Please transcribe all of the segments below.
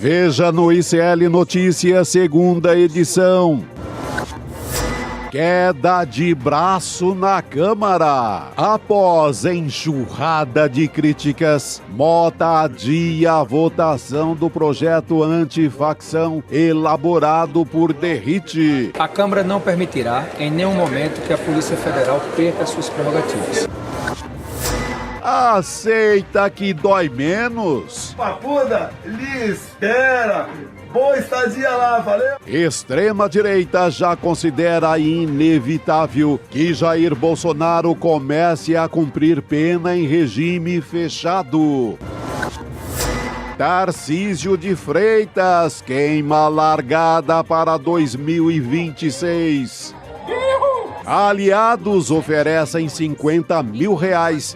Veja no ICL Notícias, segunda edição. Queda de braço na Câmara. Após enxurrada de críticas, Mota adia a votação do projeto antifacção elaborado por Derrite. A Câmara não permitirá, em nenhum momento, que a Polícia Federal perca suas prerrogativas. Aceita que dói menos? Papuda, lhe espera. Boa estadia lá, valeu? Extrema-direita já considera inevitável que Jair Bolsonaro comece a cumprir pena em regime fechado. Tarcísio de Freitas queima a largada para 2026. Aliados oferecem R$50 mil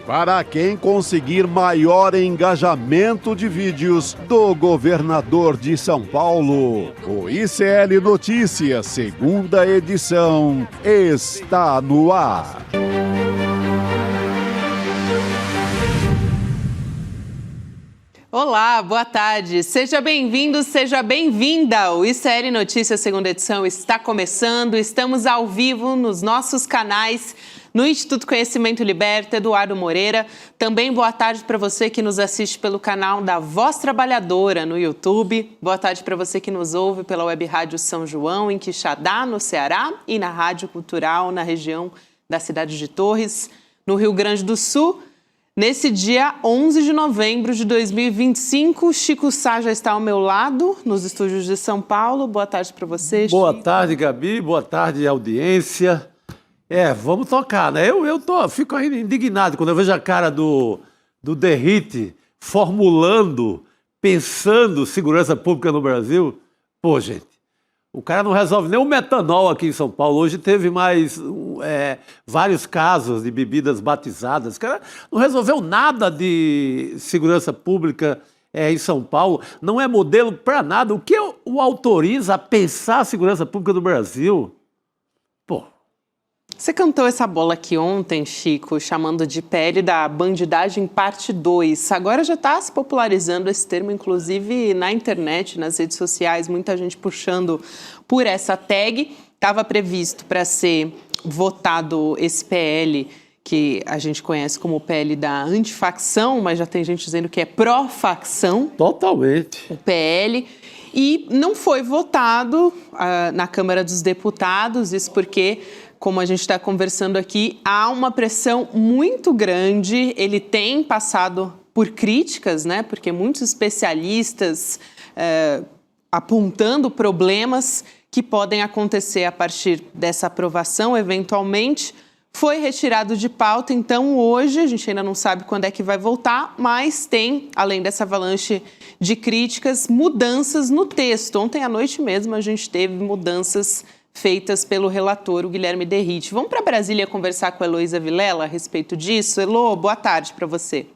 para quem conseguir maior engajamento de vídeos do governador de São Paulo. O ICL Notícias, segunda edição, está no ar. Olá, boa tarde. Seja bem-vindo, seja bem-vinda. O ICL Notícias, segunda edição, está começando. Estamos ao vivo nos nossos canais, no Instituto Conhecimento Liberta, Eduardo Moreira. Também boa tarde para você que nos assiste pelo canal da Voz Trabalhadora no YouTube. Boa tarde para você que nos ouve pela Web Rádio São João, em Quixadá, no Ceará, e na Rádio Cultural, na região da cidade de Torres, no Rio Grande do Sul. Nesse dia 11 de novembro de 2025, Chico Sá já está ao meu lado, nos estúdios de São Paulo. Boa tarde para você, Chico. Boa tarde, Gabi. Boa tarde, audiência. Vamos tocar, né? Fico ainda indignado quando eu vejo a cara do Derrite formulando, pensando segurança pública no Brasil. Pô, gente, o cara não resolve nem o metanol aqui em São Paulo. Hoje teve mais vários casos de bebidas batizadas. O cara não resolveu nada de segurança pública em São Paulo. Não é modelo para nada. O que o autoriza a pensar a segurança pública do Brasil? Pô. Você cantou essa bola aqui ontem, Chico, chamando de PL da bandidagem parte 2. Agora já está se popularizando esse termo, inclusive na internet, nas redes sociais, muita gente puxando por essa tag. Estava previsto para ser votado esse PL, que a gente conhece como PL da antifacção, mas já tem gente dizendo que é pró-facção. Totalmente. O PL. E não foi votado na Câmara dos Deputados, isso porque, como a gente está conversando aqui, há uma pressão muito grande. Ele tem passado por críticas, né? Porque muitos especialistas apontando problemas que podem acontecer a partir dessa aprovação, eventualmente. Foi retirado de pauta, então hoje, a gente ainda não sabe quando é que vai voltar, mas tem, além dessa avalanche de críticas, mudanças no texto. Ontem à noite mesmo a gente teve mudanças feitas pelo relator, o Guilherme Derrite. Vamos para Brasília conversar com a Heloísa Vilela a respeito disso. Elô, boa tarde para você.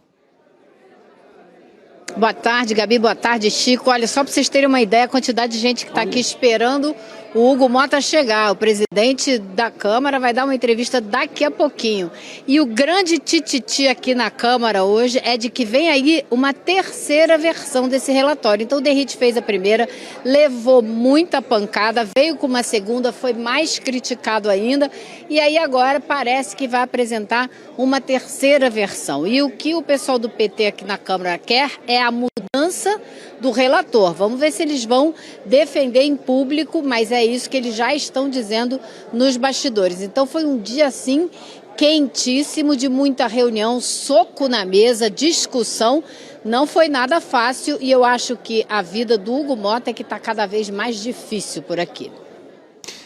Boa tarde, Gabi. Boa tarde, Chico. Olha, só para vocês terem uma ideia, a quantidade de gente que está aqui esperando o Hugo Mota chegar. O presidente da Câmara vai dar uma entrevista daqui a pouquinho. E o grande tititi aqui na Câmara hoje é de que vem aí uma terceira versão desse relatório. Então o Derrite fez a primeira, levou muita pancada, veio com uma segunda, foi mais criticado ainda. E aí agora parece que vai apresentar uma terceira versão. E o que o pessoal do PT aqui na Câmara quer é a mudança do relator. Vamos ver se eles vão defender em público, mas é isso que eles já estão dizendo nos bastidores. Então foi um dia assim quentíssimo, de muita reunião, soco na mesa, discussão. Não foi nada fácil e eu acho que a vida do Hugo Mota é que está cada vez mais difícil por aqui.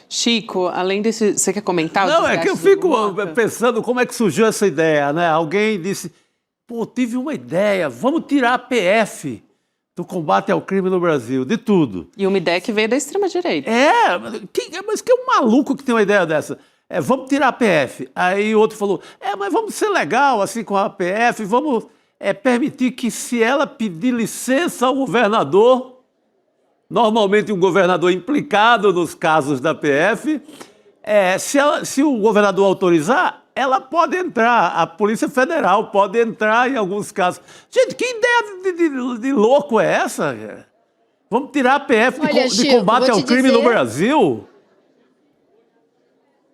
Chico, além desse... Você quer comentar? Não, é que eu fico pensando como é que surgiu essa ideia, né? Alguém disse, pô, tive uma ideia, vamos tirar a PF do combate ao crime no Brasil, de tudo. E uma ideia que veio da extrema-direita. Mas que é um maluco que tem uma ideia dessa? Vamos tirar a PF. Aí o outro falou, mas vamos ser legal assim com a PF, vamos permitir que, se ela pedir licença ao governador, normalmente um governador implicado nos casos da PF, se o governador autorizar, ela pode entrar, a Polícia Federal pode entrar em alguns casos. Gente, que ideia de louco é essa? Vamos tirar a PF Olha, de Chico, combate vou ao te crime no dizer- Brasil?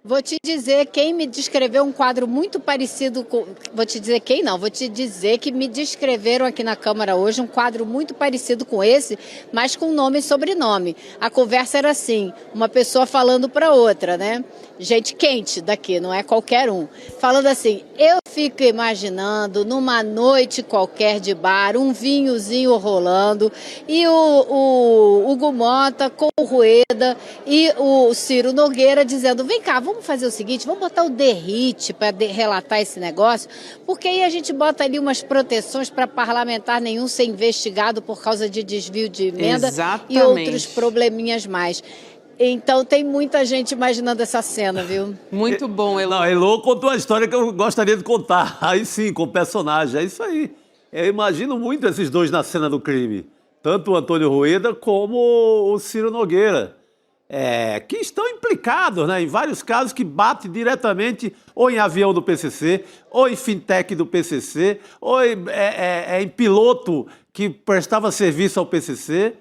Vou te dizer quem me descreveu um quadro muito parecido com... Vou te dizer quem não, vou te dizer que me descreveram aqui na Câmara hoje um quadro muito parecido com esse, mas com nome e sobrenome. A conversa era assim, uma pessoa falando para outra, né? Gente quente daqui, não é qualquer um. Falando assim, eu fico imaginando numa noite qualquer de bar, um vinhozinho rolando, e o Hugo Mota com o Rueda e o Ciro Nogueira dizendo, vem cá, vamos fazer o seguinte, vamos botar o Derrite para relatar esse negócio, porque aí a gente bota ali umas proteções para parlamentar nenhum ser investigado por causa de desvio de emenda e outros probleminhas mais. Então tem muita gente imaginando essa cena, viu? Muito bom, Elô. Não, Elô contou uma história que eu gostaria de contar. Aí sim, com o personagem. É isso aí. Eu imagino muito esses dois na cena do crime. Tanto o Antônio Rueda como o Ciro Nogueira. Que estão implicados, né, em vários casos que batem diretamente ou em avião do PCC, ou em fintech do PCC, ou em piloto que prestava serviço ao PCC.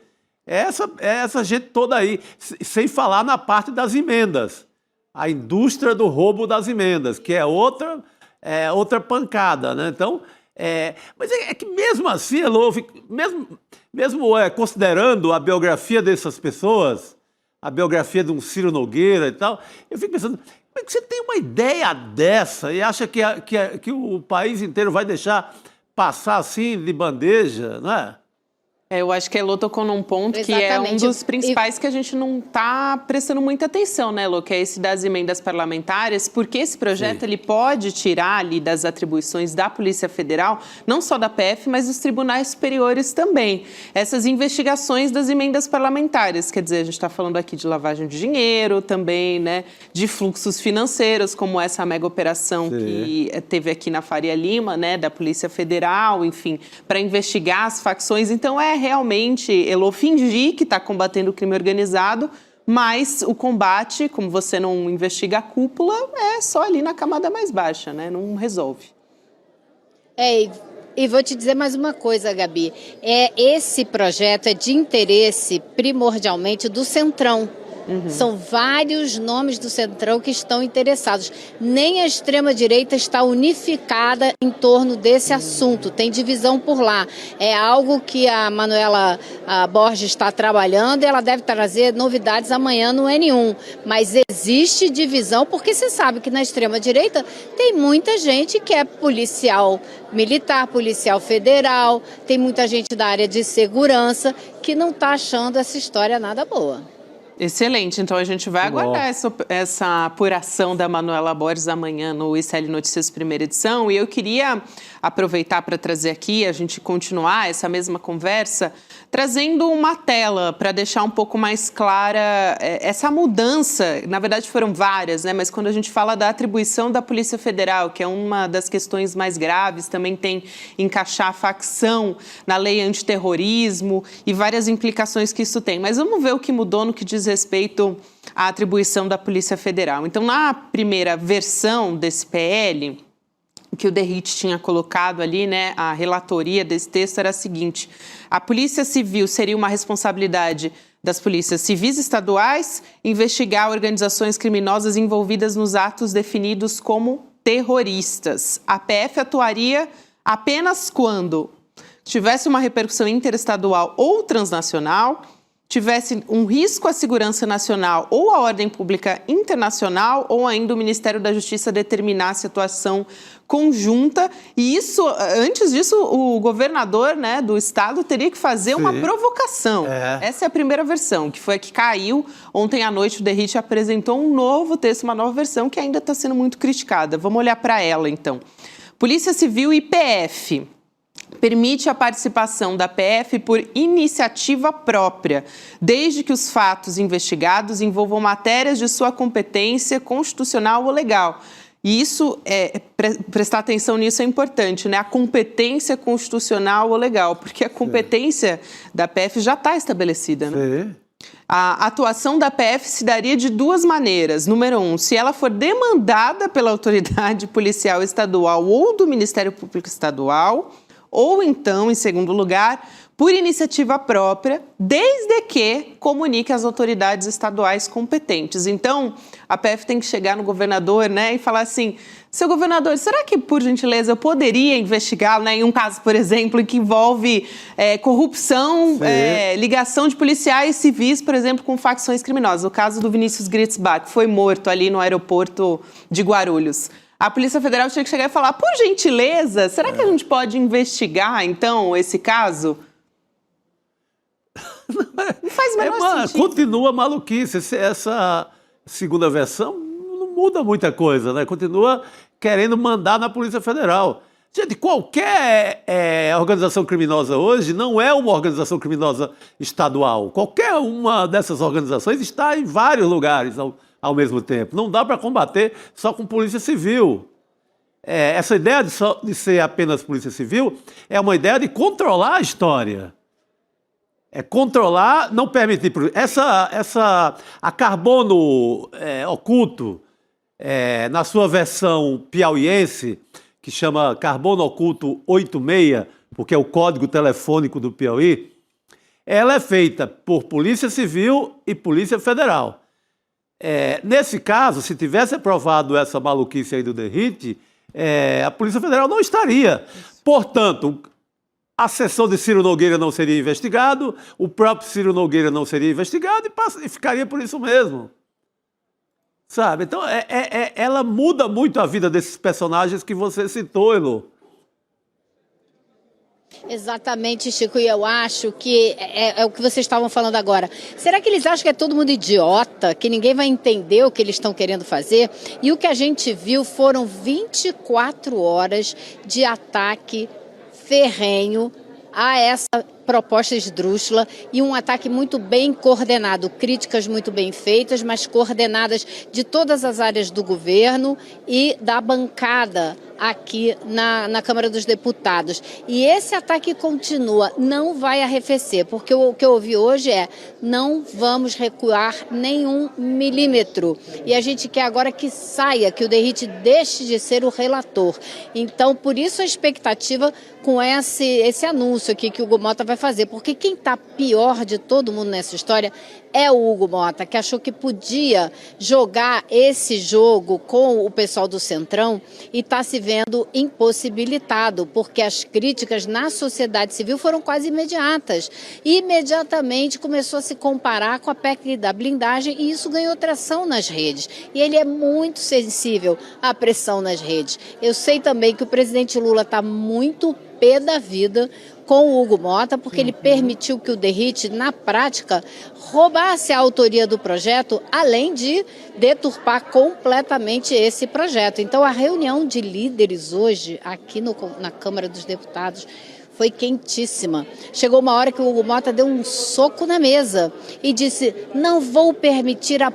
Essa gente toda aí, sem falar na parte das emendas. A indústria do roubo das emendas, que é outra pancada, né? Então, mas é que mesmo assim, Elô, mesmo considerando a biografia dessas pessoas, a biografia de um Ciro Nogueira e tal, eu fico pensando, como é que você tem uma ideia dessa e acha que o país inteiro vai deixar passar assim de bandeja, não é? Eu acho que a Elô tocou num ponto que é um Exatamente. dos principais que a gente não está prestando muita atenção, né, Elô? Que é esse das emendas parlamentares, porque esse projeto ele pode tirar ali das atribuições da Polícia Federal, não só da PF, mas dos tribunais superiores também. Essas investigações das emendas parlamentares, quer dizer, a gente está falando aqui de lavagem de dinheiro também, né, de fluxos financeiros, como essa mega operação que teve aqui na Faria Lima, né, da Polícia Federal, enfim, para investigar as facções. Então, realmente, Elô, fingir que está combatendo o crime organizado, mas o combate, como você não investiga a cúpula, é só ali na camada mais baixa, né? Não resolve. E vou te dizer mais uma coisa, Gabi. Esse projeto é de interesse primordialmente do Centrão. São vários nomes do Centrão que estão interessados. Nem a extrema-direita está unificada em torno desse assunto. Tem divisão por lá. É algo que a Manuela Borges está trabalhando e ela deve trazer novidades amanhã no N1. Mas existe divisão porque você sabe que na extrema-direita tem muita gente que é policial militar, policial federal, tem muita gente da área de segurança que não está achando essa história nada boa. Excelente, então a gente vai aguardar essa apuração da Manuela Borges amanhã no ICL Notícias Primeira Edição. E eu queria aproveitar para trazer aqui, a gente continuar essa mesma conversa, trazendo uma tela para deixar um pouco mais clara essa mudança. Na verdade foram várias, né? Mas quando a gente fala da atribuição da Polícia Federal, que é uma das questões mais graves, também tem encaixar a facção na lei antiterrorismo e várias implicações que isso tem. Mas vamos ver o que mudou no que diz respeito à atribuição da Polícia Federal. Então, na primeira versão desse PL, que o Derrite tinha colocado ali, né, a relatoria desse texto era a seguinte: a Polícia Civil seria uma responsabilidade das polícias civis estaduais investigar organizações criminosas envolvidas nos atos definidos como terroristas. A PF atuaria apenas quando tivesse uma repercussão interestadual ou transnacional, tivesse um risco à segurança nacional ou à ordem pública internacional, ou ainda o Ministério da Justiça determinasse atuação conjunta. E isso, antes disso, o governador, né, do estado teria que fazer uma provocação. Essa é a primeira versão, que foi a que caiu. Ontem à noite o Derrite apresentou um novo texto, uma nova versão que ainda está sendo muito criticada. Vamos olhar para ela, então. Polícia Civil e PF. Permite a participação da PF por iniciativa própria, desde que os fatos investigados envolvam matérias de sua competência constitucional ou legal. E isso, prestar atenção nisso é importante, né? A competência constitucional ou legal, porque a competência da PF já está estabelecida, né? A atuação da PF se daria de duas maneiras. Número 1, se ela for demandada pela autoridade policial estadual ou do Ministério Público Estadual, ou então, em segundo lugar, por iniciativa própria, desde que comunique às autoridades estaduais competentes. Então, a PF tem que chegar no governador, né, e falar assim: seu governador, será que, por gentileza, eu poderia investigar, né, em um caso, por exemplo, que envolve corrupção, ligação de policiais civis, por exemplo, com facções criminosas? O caso do Vinícius Gritzbach, que foi morto ali no aeroporto de Guarulhos. A Polícia Federal tinha que chegar e falar: por gentileza, será que a gente pode investigar, então, esse caso? Não faz o menor sentido. Continua maluquice. Essa segunda versão não muda muita coisa, né? Continua querendo mandar na Polícia Federal. Gente, qualquer organização criminosa hoje não é uma organização criminosa estadual. Qualquer uma dessas organizações está em vários lugares ao mesmo tempo. Não dá para combater só com polícia civil. Essa ideia de ser apenas polícia civil é uma ideia de controlar a história. Controlar, não permitir. A Carbono Oculto, na sua versão piauiense, que chama Carbono Oculto 86, porque é o código telefônico do Piauí, ela é feita por Polícia Civil e Polícia Federal. Nesse caso, se tivesse aprovado essa maluquice aí do Derrite, a Polícia Federal não estaria. Portanto, a seção de Ciro Nogueira não seria investigado, o próprio Ciro Nogueira não seria investigado e ficaria por isso mesmo. Sabe? Então, ela muda muito a vida desses personagens que você citou, Elô. Exatamente, Chico, e eu acho que é o que vocês estavam falando agora. Será que eles acham que é todo mundo idiota, que ninguém vai entender o que eles estão querendo fazer? E o que a gente viu foram 24 horas de ataque ferrenho a essa proposta esdrúxula e um ataque muito bem coordenado, críticas muito bem feitas, mas coordenadas de todas as áreas do governo e da bancada aqui na Câmara dos Deputados. E esse ataque continua, não vai arrefecer, porque o que eu ouvi hoje não vamos recuar nenhum milímetro. E a gente quer agora que saia, que o Derrite deixe de ser o relator. Então, por isso a expectativa com esse anúncio aqui que o Hugo Mota vai fazer, porque quem está pior de todo mundo nessa história é o Hugo Mota, que achou que podia jogar esse jogo com o pessoal do Centrão e está se vendo impossibilitado, porque as críticas na sociedade civil foram quase imediatas. E imediatamente começou a se comparar com a PEC da blindagem e isso ganhou tração nas redes. E ele é muito sensível à pressão nas redes. Eu sei também que o presidente Lula está muito pé da vida com o Hugo Mota, porque ele permitiu que o Derrite, na prática, roubasse a autoria do projeto, além de deturpar completamente esse projeto. Então, a reunião de líderes hoje, aqui na Câmara dos Deputados, foi quentíssima. Chegou uma hora que o Hugo Mota deu um soco na mesa e disse: não vou permitir a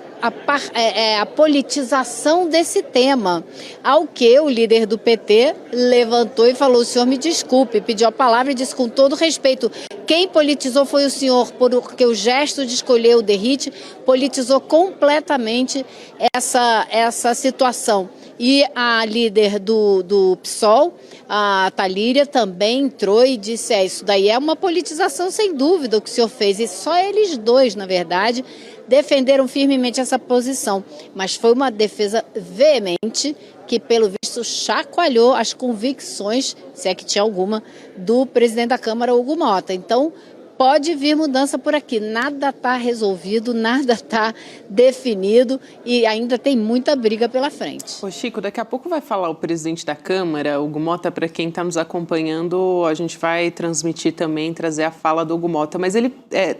politização desse tema. Ao que o líder do PT levantou e falou: o senhor me desculpe, pediu a palavra e disse com todo respeito: quem politizou foi o senhor, porque o gesto de escolher o Derrite politizou completamente essa situação. E a líder do PSOL, a Talíria, também entrou e disse: isso daí é uma politização sem dúvida o que o senhor fez. E só eles dois, na verdade, defenderam firmemente essa posição. Mas foi uma defesa veemente que, pelo visto, chacoalhou as convicções, se é que tinha alguma, do presidente da Câmara, Hugo Mota. Então, pode vir mudança por aqui. Nada está resolvido, nada está definido e ainda tem muita briga pela frente. Ô Chico, daqui a pouco vai falar o presidente da Câmara, Hugo Mota. Para quem está nos acompanhando, a gente vai transmitir também, trazer a fala do Hugo Mota. Mas ele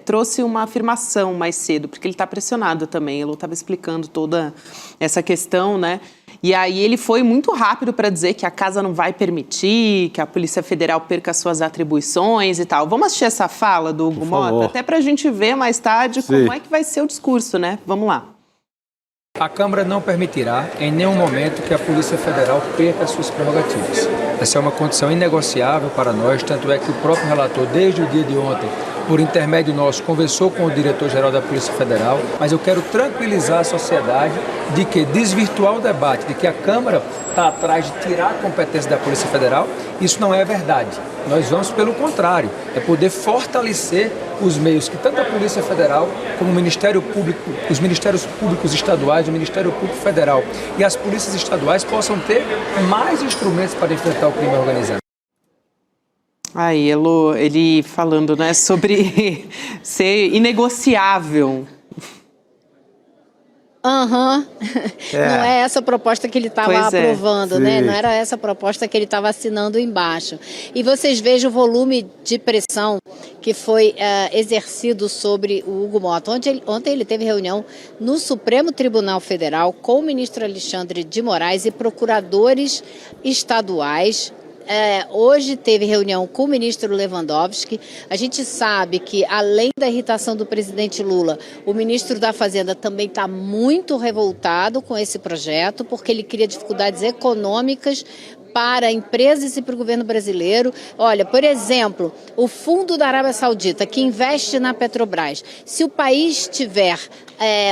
trouxe uma afirmação mais cedo, porque ele está pressionado também. Ele estava explicando toda essa questão, né? E aí ele foi muito rápido para dizer que a casa não vai permitir, que a Polícia Federal perca suas atribuições e tal. Vamos assistir essa fala do Hugo Mota? Até para a gente ver mais tarde como é que vai ser o discurso, né? Vamos lá. A Câmara não permitirá, em nenhum momento, que a Polícia Federal perca suas prerrogativas. Essa é uma condição inegociável para nós, tanto é que o próprio relator, desde o dia de ontem, por intermédio nosso, conversou com o diretor-geral da Polícia Federal, mas eu quero tranquilizar a sociedade de que desvirtuar o debate, de que a Câmara está atrás de tirar a competência da Polícia Federal, isso não é verdade. Nós vamos pelo contrário, é poder fortalecer os meios que tanto a Polícia Federal como o Ministério Público, os Ministérios Públicos Estaduais, o Ministério Público Federal e as polícias estaduais possam ter mais instrumentos para enfrentar o crime organizado. Aí, Elô, ele falando, né, sobre ser inegociável. Não é essa a proposta que ele estava aprovando, né? Não era essa a proposta que ele estava assinando embaixo. E vocês vejam o volume de pressão que foi exercido sobre o Hugo Mota. Ontem ele teve reunião no Supremo Tribunal Federal com o ministro Alexandre de Moraes e procuradores estaduais. Hoje teve reunião com o ministro Lewandowski. A gente sabe que, além da irritação do presidente Lula, o ministro da Fazenda também está muito revoltado com esse projeto, porque ele cria dificuldades econômicas para empresas e para o governo brasileiro. Olha, por exemplo, o fundo da Arábia Saudita, que investe na Petrobras, se o país tiver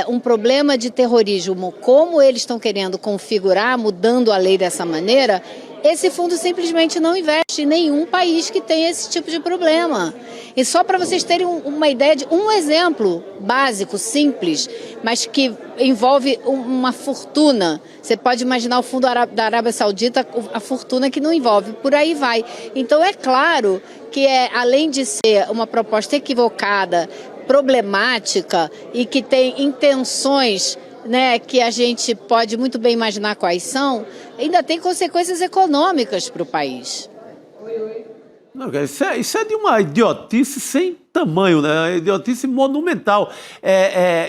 um problema de terrorismo, como eles estão querendo configurar, mudando a lei dessa maneira, esse fundo simplesmente não investe em nenhum país que tenha esse tipo de problema. E só para vocês terem uma ideia de um exemplo básico, simples, mas que envolve uma fortuna. Você pode imaginar o fundo da Arábia Saudita, a fortuna que não envolve, por aí vai. Então é claro que além de ser uma proposta equivocada, problemática e que tem intenções, né, que a gente pode muito bem imaginar quais são, ainda tem consequências econômicas para o país. Não, isso é de uma idiotice sem tamanho, né? Idiotice monumental.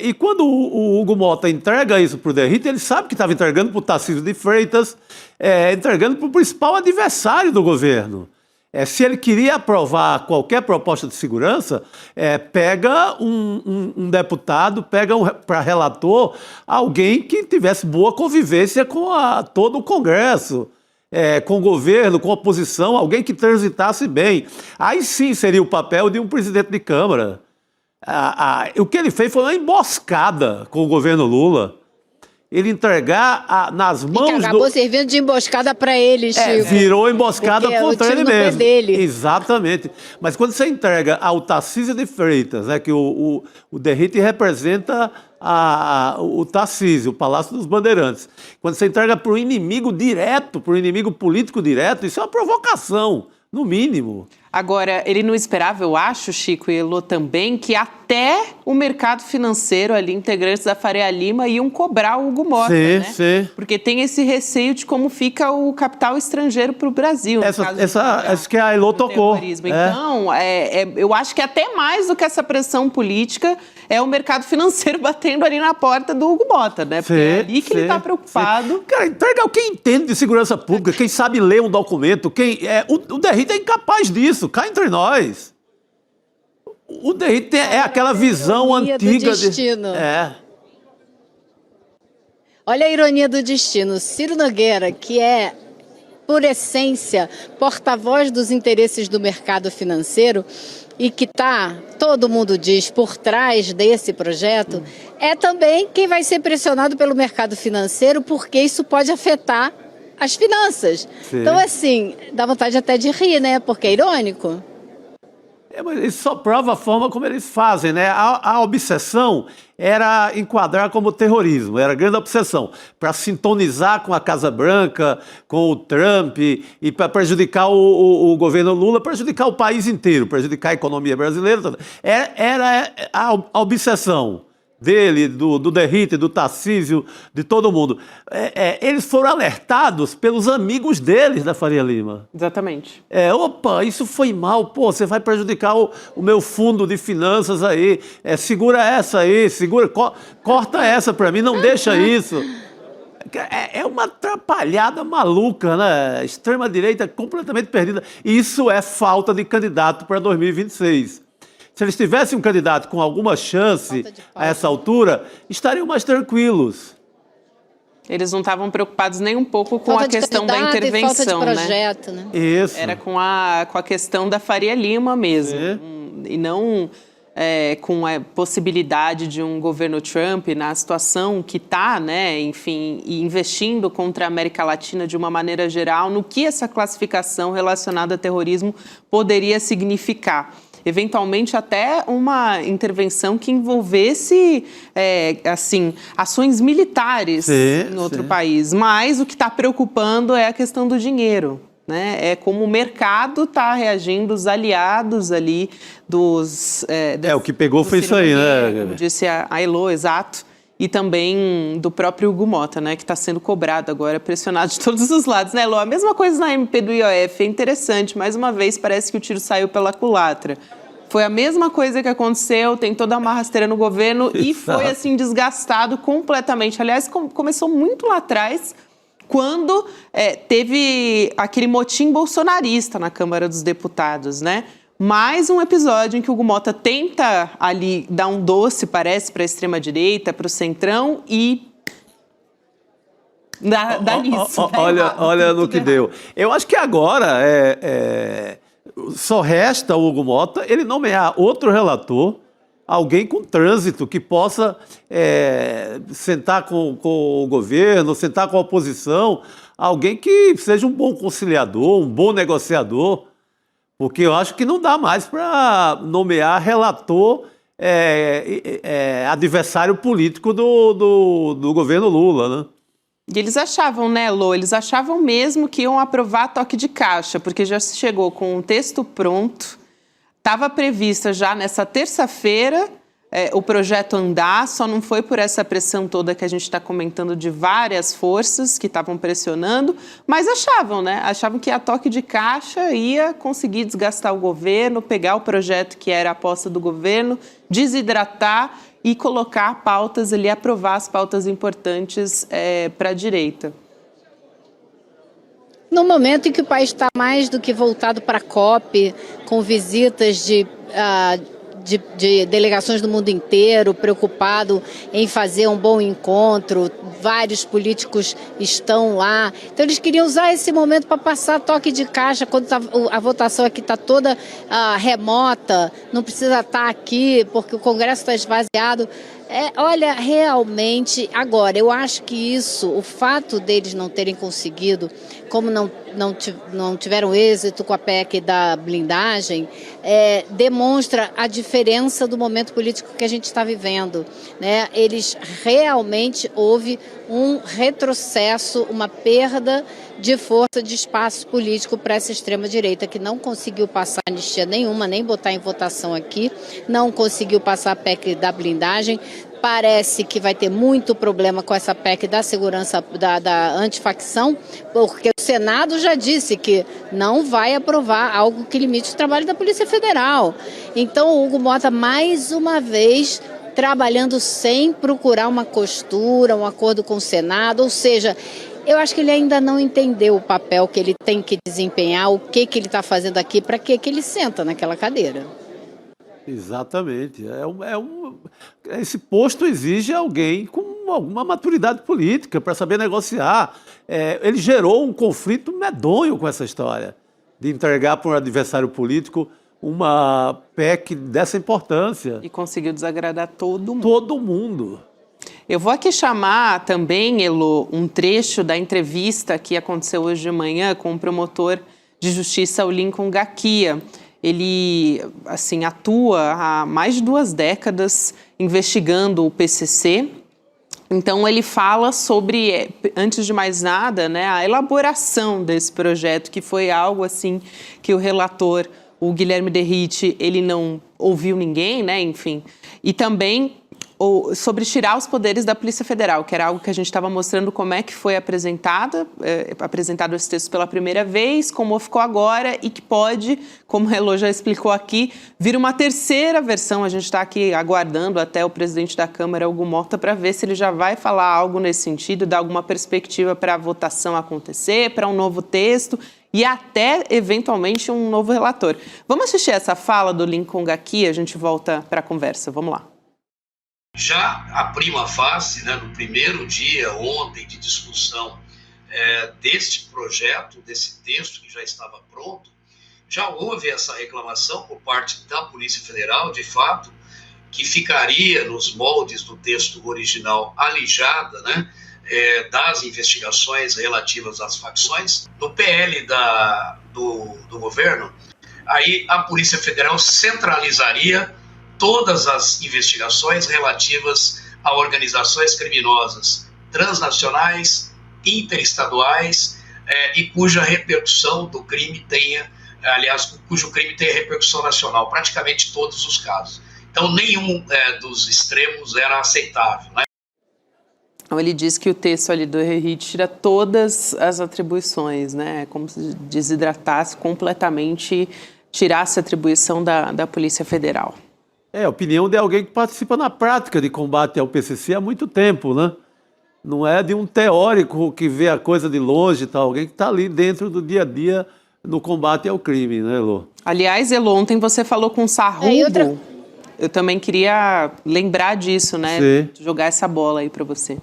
E quando o Hugo Mota entrega isso para o Derrida, ele sabe que estava entregando para o Tarcísio de Freitas, entregando para o principal adversário do governo. Se ele queria aprovar qualquer proposta de segurança, pega um deputado, pega para relator alguém que tivesse boa convivência com todo o Congresso, com o governo, com a oposição, alguém que transitasse bem. Aí sim seria o papel de um presidente de Câmara. O que ele fez foi uma emboscada com o governo Lula. Ele entregar nas mãos do... acabou servindo de emboscada para ele, Chico. Virou emboscada contra ele mesmo. Dele. Exatamente. Mas quando você entrega ao Tarcísio de Freitas, que o Derrida representa o Tarcísio, o Palácio dos Bandeirantes, quando você entrega para o inimigo direto, para o inimigo político direto, isso é uma provocação, no mínimo. Agora, ele não esperava, eu acho, Chico e Elô também, que até o mercado financeiro ali, integrantes da Faria Lima, iam cobrar o Hugo Mota, né? Sim. Porque tem esse receio de como fica o capital estrangeiro para o Brasil. Essa que a Elô tocou. Então, eu acho que até mais do que essa pressão política é o mercado financeiro batendo ali na porta do Hugo Mota, né? Porque é ali que ele está preocupado. Cara, entrega quem entende de segurança pública, quem sabe ler um documento, o Derrida é incapaz disso. Cá entre nós. O Derrida é aquela visão antiga. Do destino. Olha a ironia do destino. Ciro Nogueira, que é, por essência, porta-voz dos interesses do mercado financeiro e que está, todo mundo diz, por trás desse projeto, é também quem vai ser pressionado pelo mercado financeiro, porque isso pode afetar as finanças. Sim. Então, assim, dá vontade até de rir, né? Porque é irônico. Mas isso só prova a forma como eles fazem, né? A obsessão era enquadrar como terrorismo, era a grande obsessão, para sintonizar com a Casa Branca, com o Trump, e para prejudicar o governo Lula, prejudicar o país inteiro, prejudicar a economia brasileira. Era a obsessão dele, do Derrida, do Tarcísio, de todo mundo. Eles foram alertados pelos amigos deles da Faria Lima. Exatamente. Opa, isso foi mal, você vai prejudicar o meu fundo de finanças aí, segura essa aí, corta essa para mim, não deixa isso. É uma atrapalhada maluca, né? Extrema-direita completamente perdida. Isso é falta de candidato para 2026. Se eles tivessem um candidato com alguma chance a essa altura, estariam mais tranquilos. Eles não estavam preocupados nem um pouco com a questão da intervenção, falta de projeto, né? Isso. Era com a questão da Faria Lima mesmo. E não com a possibilidade de um governo Trump na situação que está, né, enfim, e investindo contra a América Latina de uma maneira geral, no que essa classificação relacionada a terrorismo poderia significar. Eventualmente até uma intervenção que envolvesse, ações militares em outro país. Mas o que está preocupando é a questão do dinheiro, né? É como o mercado está reagindo, os aliados ali dos... o que pegou foi isso aí, né? Como disse a Elo, exato. E também do próprio Hugo Motta, né, que está sendo cobrado agora, pressionado de todos os lados, né, Elo? A mesma coisa na MP do IOF, é interessante, mais uma vez parece que o tiro saiu pela culatra. Foi a mesma coisa que aconteceu, tem toda uma rasteira no governo e foi, assim, desgastado completamente. Aliás, começou muito lá atrás, quando teve aquele motim bolsonarista na Câmara dos Deputados, né? Mais um episódio em que o Hugo Motta tenta ali dar um doce, parece, para a extrema-direita, para o centrão e dá nisso. Olha no que deu. Eu acho que agora só resta o Hugo Motta ele nomear outro relator, alguém com trânsito que possa sentar com o governo, sentar com a oposição, alguém que seja um bom conciliador, um bom negociador. Porque eu acho que não dá mais para nomear relator adversário político do governo Lula, né? E eles achavam, né, Lô? Eles achavam mesmo que iam aprovar toque de caixa, porque já se chegou com um texto pronto, estava prevista já nessa terça-feira o projeto andar, só não foi por essa pressão toda que a gente está comentando de várias forças que estavam pressionando, mas achavam, né? Achavam que a toque de caixa ia conseguir desgastar o governo, pegar o projeto que era a aposta do governo, desidratar e colocar pautas ali, aprovar as pautas importantes para a direita. No momento em que o país está mais do que voltado para a COP, com visitas de delegações do mundo inteiro, preocupado em fazer um bom encontro, vários políticos estão lá. Então eles queriam usar esse momento para passar toque de caixa, quando a votação aqui está toda remota, não precisa estar aqui porque o Congresso está esvaziado. Olha, realmente, agora, eu acho que o fato deles não terem conseguido, como não tiveram êxito com a PEC da blindagem, demonstra a diferença do momento político que a gente está vivendo, né? Eles realmente houve um retrocesso, uma perda de força, de espaço político para essa extrema-direita, que não conseguiu passar anistia nenhuma, nem botar em votação aqui, não conseguiu passar a PEC da blindagem. Parece que vai ter muito problema com essa PEC da segurança, da antifacção, porque o Senado já disse que não vai aprovar algo que limite o trabalho da Polícia Federal. Então, o Hugo Motta, mais uma vez, trabalhando sem procurar uma costura, um acordo com o Senado, ou seja, eu acho que ele ainda não entendeu o papel que ele tem que desempenhar, o que ele está fazendo aqui, para que ele senta naquela cadeira. Exatamente. Esse posto exige alguém com alguma maturidade política para saber negociar. Ele gerou um conflito medonho com essa história de entregar para um adversário político uma PEC dessa importância. E conseguiu desagradar todo mundo. Todo mundo. Eu vou aqui chamar também, Elo, um trecho da entrevista que aconteceu hoje de manhã com o promotor de justiça, o Lincoln Gakia. Ele, assim, atua há mais de 2 décadas investigando o PCC. Então, ele fala sobre, antes de mais nada, né, a elaboração desse projeto, que foi algo, assim, que o relator, o Guilherme Derrite, ele não ouviu ninguém, né, enfim. E também sobre tirar os poderes da Polícia Federal, que era algo que a gente estava mostrando como é que foi apresentado esse texto pela primeira vez, como ficou agora e que pode, como o Elo já explicou aqui, vir uma terceira versão. A gente está aqui aguardando até o presidente da Câmara, Hugo Motta, para ver se ele já vai falar algo nesse sentido, dar alguma perspectiva para a votação acontecer, para um novo texto e até, eventualmente, um novo relator. Vamos assistir essa fala do Lincoln Gakia, a gente volta para a conversa. Vamos lá. Já a prima facie, né, no primeiro dia, ontem, de discussão deste projeto, desse texto que já estava pronto, Já houve essa reclamação por parte da Polícia Federal, de fato, que ficaria nos moldes do texto original alijada, né, das investigações relativas às facções. No PL do governo, aí a Polícia Federal centralizaria todas as investigações relativas a organizações criminosas transnacionais, interestaduais, e cuja repercussão do crime tenha, aliás, cujo crime tenha repercussão nacional, praticamente todos os casos. Então, nenhum dos extremos era aceitável, né? Então, ele diz que o texto ali do Herrich tira todas as atribuições, né? Como se desidratasse completamente, tirasse a atribuição da Polícia Federal. É a opinião de alguém que participa na prática de combate ao PCC há muito tempo, né? Não é de um teórico que vê a coisa de longe, tá? Alguém que está ali dentro do dia a dia no combate ao crime, né, Elô? Aliás, Elô, ontem você falou com o Sarrubo. Eu também queria lembrar disso, né? Sim. Jogar essa bola aí para você.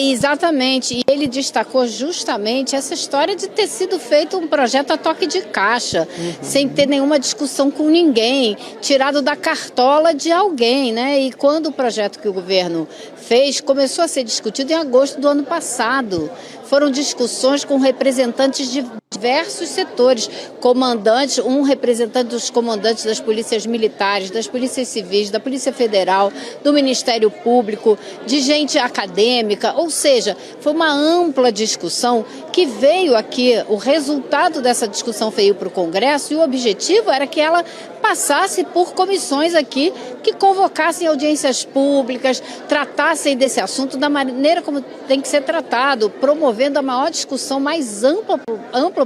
Exatamente. E ele destacou justamente essa história de ter sido feito um projeto a toque de caixa, sem ter nenhuma discussão com ninguém, tirado da cartola de alguém, né? E quando o projeto que o governo fez começou a ser discutido em agosto do ano passado, foram discussões com representantes de diversos setores, comandantes, um representante dos comandantes das polícias militares, das polícias civis, da Polícia Federal, do Ministério Público, de gente acadêmica, ou seja, foi uma ampla discussão que veio aqui, o resultado dessa discussão veio para o Congresso e o objetivo era que ela passasse por comissões aqui que convocassem audiências públicas, tratassem desse assunto da maneira como tem que ser tratado, promovendo a maior discussão mais ampla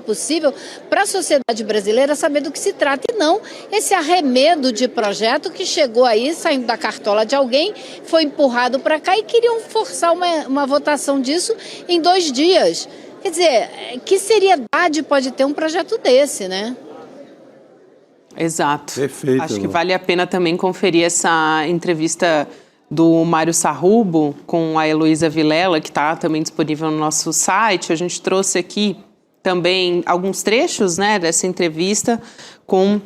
possível para a sociedade brasileira saber do que se trata e não esse arremedo de projeto que chegou aí, saindo da cartola de alguém, foi empurrado para cá e queriam forçar uma votação disso em 2 dias. Quer dizer, que seriedade pode ter um projeto desse, né? Exato. Perfeito. Acho que vale a pena também conferir essa entrevista do Mário Sarrubo com a Heloísa Vilela, que está também disponível no nosso site. A gente trouxe aqui também alguns trechos, né, dessa entrevista com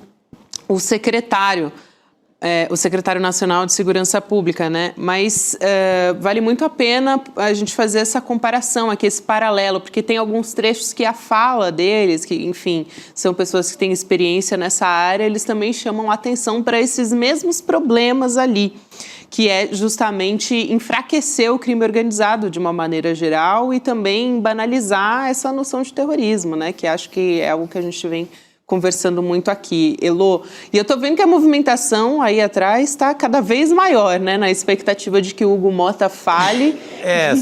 o secretário nacional de segurança pública, né? Mas vale muito a pena a gente fazer essa comparação aqui, esse paralelo, porque tem alguns trechos que a fala deles, que, enfim, são pessoas que têm experiência nessa área, eles também chamam atenção para esses mesmos problemas ali, que é justamente enfraquecer o crime organizado de uma maneira geral e também banalizar essa noção de terrorismo, né? Que acho que é algo que a gente vem conversando muito aqui, Elô. E eu tô vendo que a movimentação aí atrás está cada vez maior, né? Na expectativa de que o Hugo Motta fale.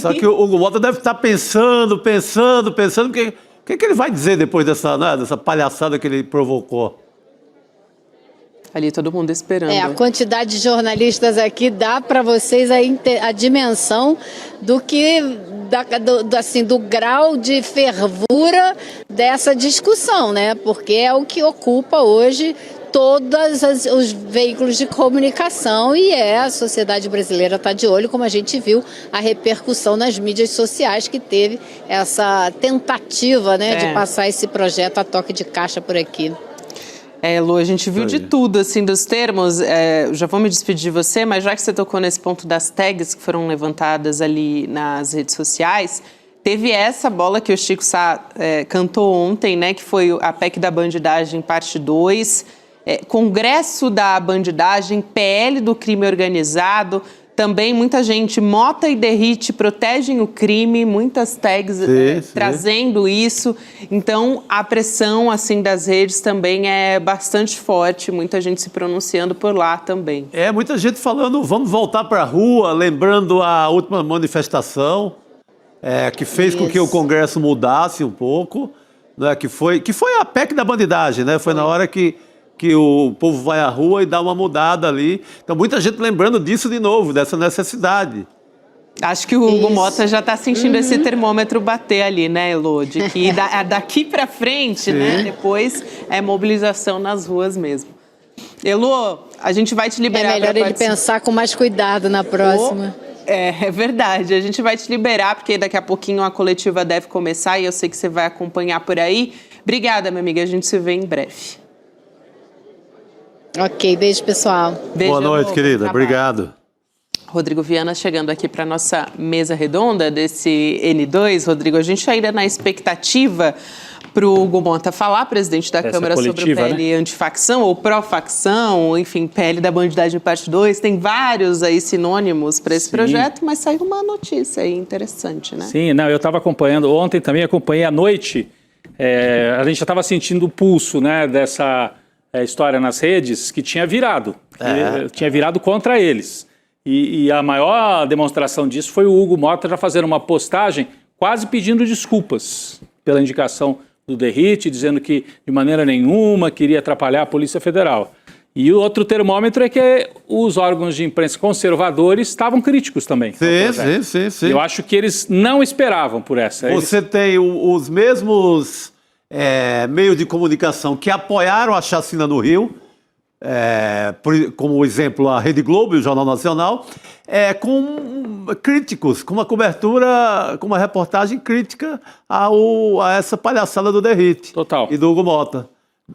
Só que o Hugo Motta deve estar pensando, o que ele vai dizer depois dessa palhaçada que ele provocou? Ali todo mundo esperando. A quantidade de jornalistas aqui dá para vocês a dimensão do que, do grau de fervura dessa discussão, né? Porque é o que ocupa hoje todos os veículos de comunicação e a sociedade brasileira está de olho, como a gente viu a repercussão nas mídias sociais que teve essa tentativa, né, de passar esse projeto a toque de caixa por aqui. Lu, a gente viu de tudo, assim, dos termos. Já vou me despedir de você, mas já que você tocou nesse ponto das tags que foram levantadas ali nas redes sociais, teve essa bola que o Chico Sá cantou ontem, né, que foi a PEC da bandidagem, parte 2, Congresso da bandidagem, PL do crime organizado. Também muita gente, Mota e Derrite protegem o crime, muitas tags trazendo isso. Então, a pressão assim, das redes também é bastante forte, muita gente se pronunciando por lá também. Muita gente falando, vamos voltar para a rua, lembrando a última manifestação, que fez com que o Congresso mudasse um pouco, né, que foi a PEC da bandidagem, né? Foi na hora que o povo vai à rua e dá uma mudada ali. Então, muita gente lembrando disso de novo, dessa necessidade. Acho que o Hugo Motta já está sentindo esse termômetro bater ali, né, Elô? De que daqui para frente, né, depois é mobilização nas ruas mesmo. Elô, a gente vai te liberar. É melhor ele pensar com mais cuidado na próxima. É verdade, a gente vai te liberar, porque daqui a pouquinho a coletiva deve começar e eu sei que você vai acompanhar por aí. Obrigada, minha amiga. A gente se vê em breve. Ok, beijo, pessoal. Beijo, Boa noite, amor. querida. Bom trabalho. Obrigado. Rodrigo Viana chegando aqui para nossa mesa redonda desse N2. Rodrigo, a gente ainda na expectativa para o Hugo Mota falar, presidente da Câmara, sobre o PL antifacção ou pró-facção, enfim, PL da bandidagem parte 2. Tem vários aí sinônimos para esse projeto, mas saiu uma notícia aí interessante, né? Sim, não, eu estava acompanhando, ontem também acompanhei à noite, a gente já estava sentindo o pulso, né, dessa história nas redes que tinha virado contra eles. E a maior demonstração disso foi o Hugo Mota já fazendo uma postagem quase pedindo desculpas pela indicação do Derrite, dizendo que de maneira nenhuma queria atrapalhar a Polícia Federal. E o outro termômetro é que os órgãos de imprensa conservadores estavam críticos também. Sim. Eu acho que eles não esperavam por essa. Você tem os mesmos meios de comunicação que apoiaram a chacina no Rio, como exemplo a Rede Globo e o Jornal Nacional, com críticos, com uma cobertura, com uma reportagem crítica a essa palhaçada do Derrite. Total. E do Hugo Mota.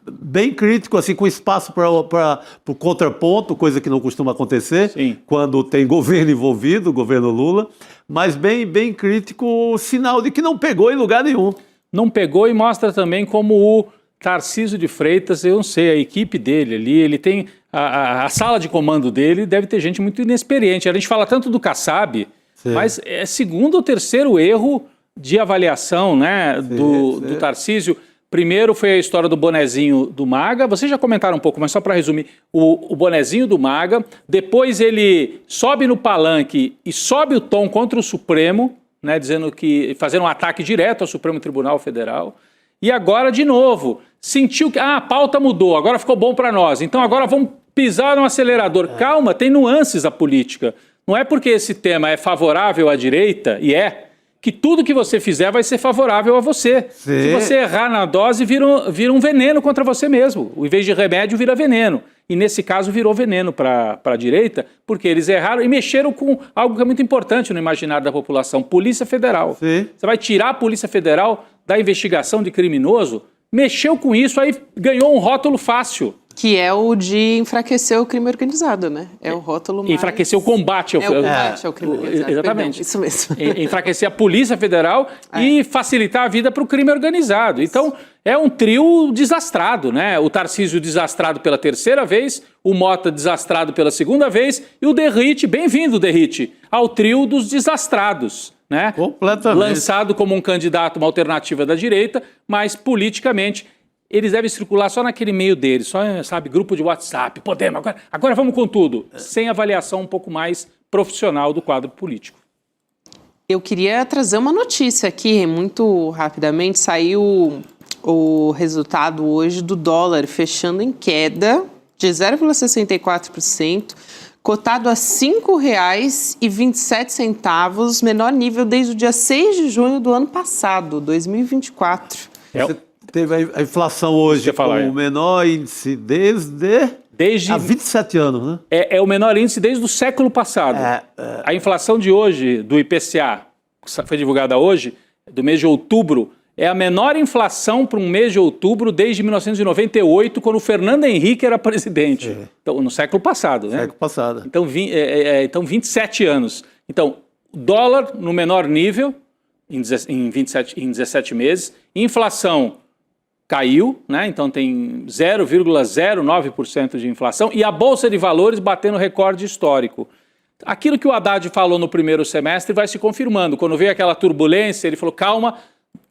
Bem crítico, assim, com espaço para o contraponto, coisa que não costuma acontecer. Sim. Quando tem governo envolvido, governo Lula, mas bem crítico, sinal de que não pegou em lugar nenhum. Não pegou e mostra também como o Tarcísio de Freitas, eu não sei, a equipe dele ali, ele tem a sala de comando dele, deve ter gente muito inexperiente. A gente fala tanto do Kassab, mas é segundo ou terceiro erro de avaliação, né, do Tarcísio. Primeiro foi a história do bonezinho do Maga, vocês já comentaram um pouco, mas só para resumir, o bonezinho do Maga, depois ele sobe no palanque e sobe o tom contra o Supremo, né, dizendo que, fazendo um ataque direto ao Supremo Tribunal Federal, e agora, de novo, sentiu que a pauta mudou, agora ficou bom para nós, então agora vamos pisar no acelerador. Calma, tem nuances a política. Não é porque esse tema é favorável à direita, que tudo que você fizer vai ser favorável a você. Sim. Se você errar na dose, vira um veneno contra você mesmo. Em vez de remédio, vira veneno. E nesse caso virou veneno para a direita, porque eles erraram e mexeram com algo que é muito importante no imaginário da população, Polícia Federal. Sim. Você vai tirar a Polícia Federal da investigação de criminoso, mexeu com isso, aí ganhou um rótulo fácil. Que é o de enfraquecer o crime organizado, né? É o rótulo mais... Enfraquecer o combate ao crime organizado. Exatamente. Perdão, isso mesmo. Enfraquecer a Polícia Federal e facilitar a vida para o crime organizado. Então, é um trio desastrado, né? O Tarcísio desastrado pela terceira vez, o Mota desastrado pela segunda vez e o Derrite, bem-vindo, Derrite, ao trio dos desastrados, né? Completamente. Lançado como um candidato, uma alternativa da direita, mas politicamente eles devem circular só naquele meio deles, só, sabe, grupo de WhatsApp, podemos, agora vamos com tudo, sem avaliação um pouco mais profissional do quadro político. Eu queria trazer uma notícia aqui, muito rapidamente. Saiu o resultado hoje do dólar fechando em queda de 0,64%, cotado a R$ 5,27, menor nível desde o dia 6 de junho do ano passado, 2024. Você teve a inflação hoje com o menor índice desde há 27 anos, né? É o menor índice desde o século passado. A inflação de hoje, do IPCA, que foi divulgada hoje, do mês de outubro, é a menor inflação para um mês de outubro desde 1998, quando o Fernando Henrique era presidente. Então, no século passado, né? Século passado. Então, 27 anos. Então, dólar no menor nível em 17 meses, inflação caiu, né? Então tem 0,09% de inflação e a Bolsa de Valores batendo recorde histórico. Aquilo que o Haddad falou no primeiro semestre vai se confirmando. Quando veio aquela turbulência, ele falou, calma,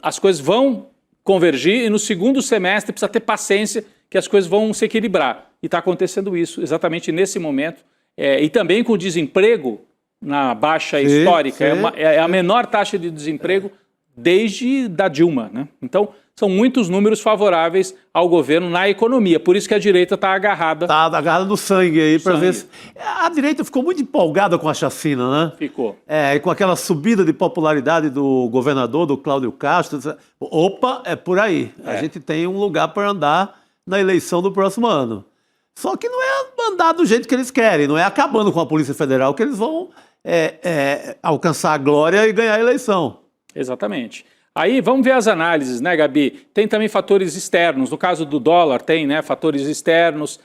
as coisas vão convergir e no segundo semestre precisa ter paciência que as coisas vão se equilibrar. E está acontecendo isso exatamente nesse momento. E também com o desemprego na baixa histórica. É a menor taxa de desemprego desde da Dilma, né? Então, são muitos números favoráveis ao governo na economia. Por isso que a direita está agarrada. Está agarrada no sangue aí para ver se... A direita ficou muito empolgada com a chacina, né? Ficou. E com aquela subida de popularidade do governador, do Cláudio Castro. Opa, é por aí. A gente tem um lugar para andar na eleição do próximo ano. Só que não é andar do jeito que eles querem, não é acabando com a Polícia Federal que eles vão alcançar a glória e ganhar a eleição. Exatamente. Aí vamos ver as análises, né, Gabi? Tem também fatores externos. No caso do dólar, tem, né, fatores externos.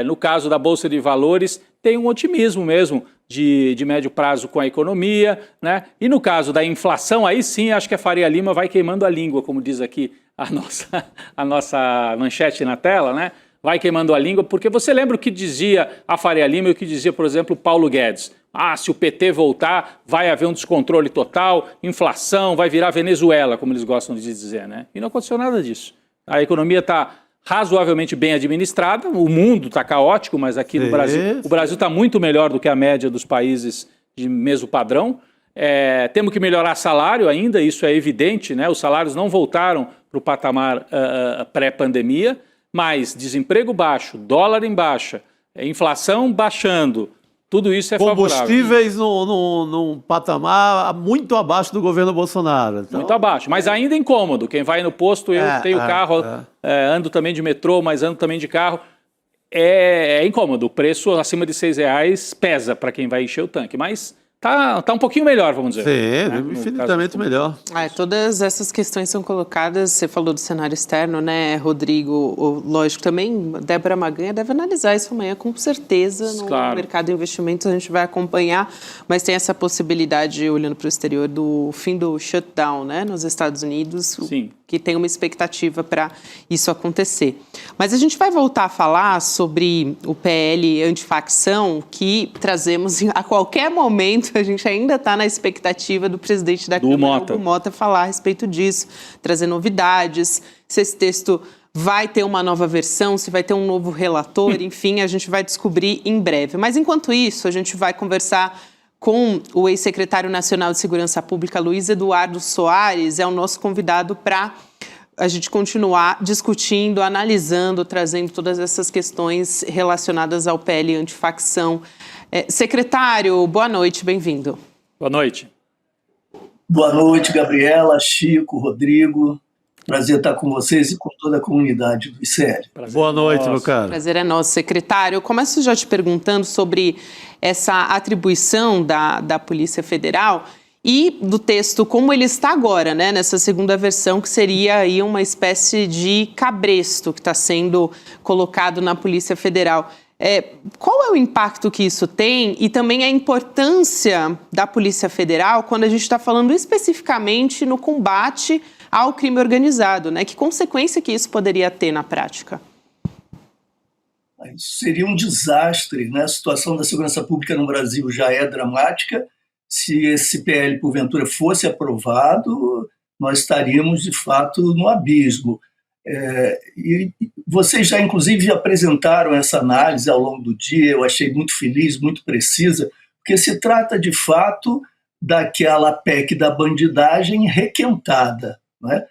No caso da Bolsa de Valores, tem um otimismo mesmo de médio prazo com a economia, né? E no caso da inflação, aí sim, acho que a Faria Lima vai queimando a língua, como diz aqui a nossa manchete na tela, né? Vai queimando a língua, porque você lembra o que dizia a Faria Lima e o que dizia, por exemplo, Paulo Guedes? Se o PT voltar, vai haver um descontrole total, inflação, vai virar Venezuela, como eles gostam de dizer, né? E não aconteceu nada disso. A economia está razoavelmente bem administrada, o mundo está caótico, mas aqui no Brasil, o Brasil está muito melhor do que a média dos países de mesmo padrão. Temos que melhorar salário ainda, isso é evidente, né? Os salários não voltaram para o patamar pré-pandemia, mas desemprego baixo, dólar em baixa, inflação baixando, tudo isso é favorável. Combustíveis num patamar muito abaixo do governo Bolsonaro. Então... Muito abaixo, mas ainda incômodo. Quem vai no posto, eu tenho carro, ando também de metrô, mas ando também de carro. É incômodo. O preço acima de R$6 pesa para quem vai encher o tanque, mas tá um pouquinho melhor, vamos dizer. Sim, né? infinitamente melhor. Todas essas questões são colocadas, você falou do cenário externo, né, Rodrigo? Lógico, também, Débora Maganha deve analisar isso amanhã, com certeza, no mercado de investimentos a gente vai acompanhar, mas tem essa possibilidade, olhando para o exterior, do fim do shutdown, né, nos Estados Unidos, Sim. Que tem uma expectativa para isso acontecer. Mas a gente vai voltar a falar sobre o PL antifacção, que trazemos a qualquer momento, a gente ainda está na expectativa do presidente da Câmara, Hugo Mota, falar a respeito disso, trazer novidades, se esse texto vai ter uma nova versão, se vai ter um novo relator, enfim, a gente vai descobrir em breve. Mas enquanto isso, a gente vai conversar com o ex-secretário nacional de Segurança Pública, Luiz Eduardo Soares, é o nosso convidado para a gente continuar discutindo, analisando, trazendo todas essas questões relacionadas ao PL antifacção. Secretário, boa noite, bem-vindo. Boa noite. Boa noite, Gabriela, Chico, Rodrigo. Prazer estar com vocês e com toda a comunidade do ICL. Boa noite, meu caro. Prazer é nosso, secretário. Eu começo já te perguntando sobre essa atribuição da Polícia Federal e do texto como ele está agora, né, nessa segunda versão, que seria aí uma espécie de cabresto que está sendo colocado na Polícia Federal. Qual é o impacto que isso tem e também a importância da Polícia Federal quando a gente está falando especificamente no combate ao crime organizado, né? Que consequência que isso poderia ter na prática? Isso seria um desastre, né? A situação da segurança pública no Brasil já é dramática. Se esse PL, porventura, fosse aprovado, nós estaríamos, de fato, no abismo. E vocês já, inclusive, apresentaram essa análise ao longo do dia, eu achei muito feliz, muito precisa, porque se trata, de fato, daquela PEC da bandidagem requentada, né?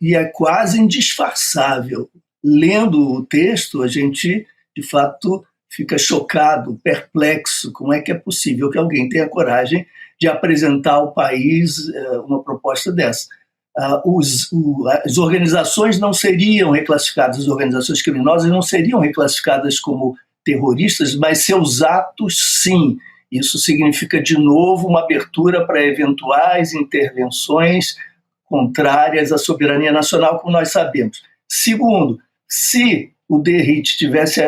E é quase indisfarçável. Lendo o texto, a gente, de fato, fica chocado, perplexo. Como é que é possível que alguém tenha coragem de apresentar ao país uma proposta dessa? As organizações não seriam reclassificadas, as organizações criminosas não seriam reclassificadas como terroristas, mas seus atos, sim. Isso significa, de novo, uma abertura para eventuais intervenções contrárias à soberania nacional, como nós sabemos. Segundo, se o DERIT tivesse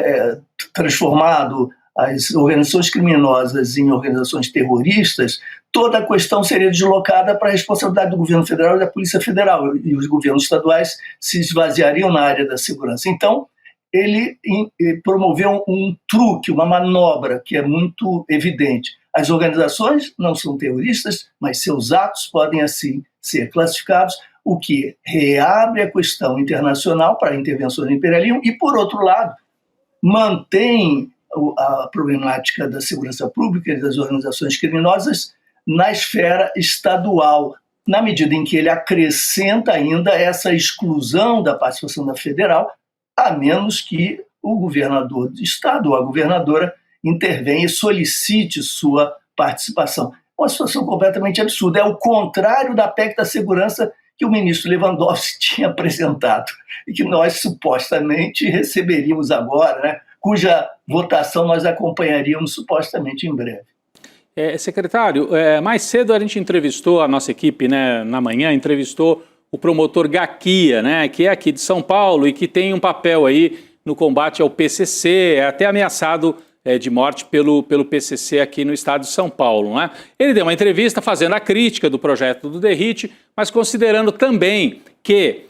transformado as organizações criminosas em organizações terroristas, toda a questão seria deslocada para a responsabilidade do governo federal e da Polícia Federal, e os governos estaduais se esvaziariam na área da segurança. Então, ele promoveu um truque, uma manobra que é muito evidente. As organizações não são terroristas, mas seus atos podem, assim, ser classificados, o que reabre a questão internacional para intervenções do imperialismo e, por outro lado, mantém a problemática da segurança pública e das organizações criminosas na esfera estadual, na medida em que ele acrescenta ainda essa exclusão da participação da federal, a menos que o governador do estado ou a governadora intervenha e solicite sua participação. Uma situação completamente absurda. É o contrário da PEC da segurança que o ministro Lewandowski tinha apresentado e que nós supostamente receberíamos agora, né? Cuja votação nós acompanharíamos supostamente em breve. Secretário, mais cedo a gente entrevistou, a nossa equipe, né, na manhã, entrevistou o promotor Gaquia, né, que é aqui de São Paulo e que tem um papel aí no combate ao PCC, é até ameaçado de morte pelo PCC aqui no estado de São Paulo, né? Ele deu uma entrevista fazendo a crítica do projeto do DERIT, mas considerando também que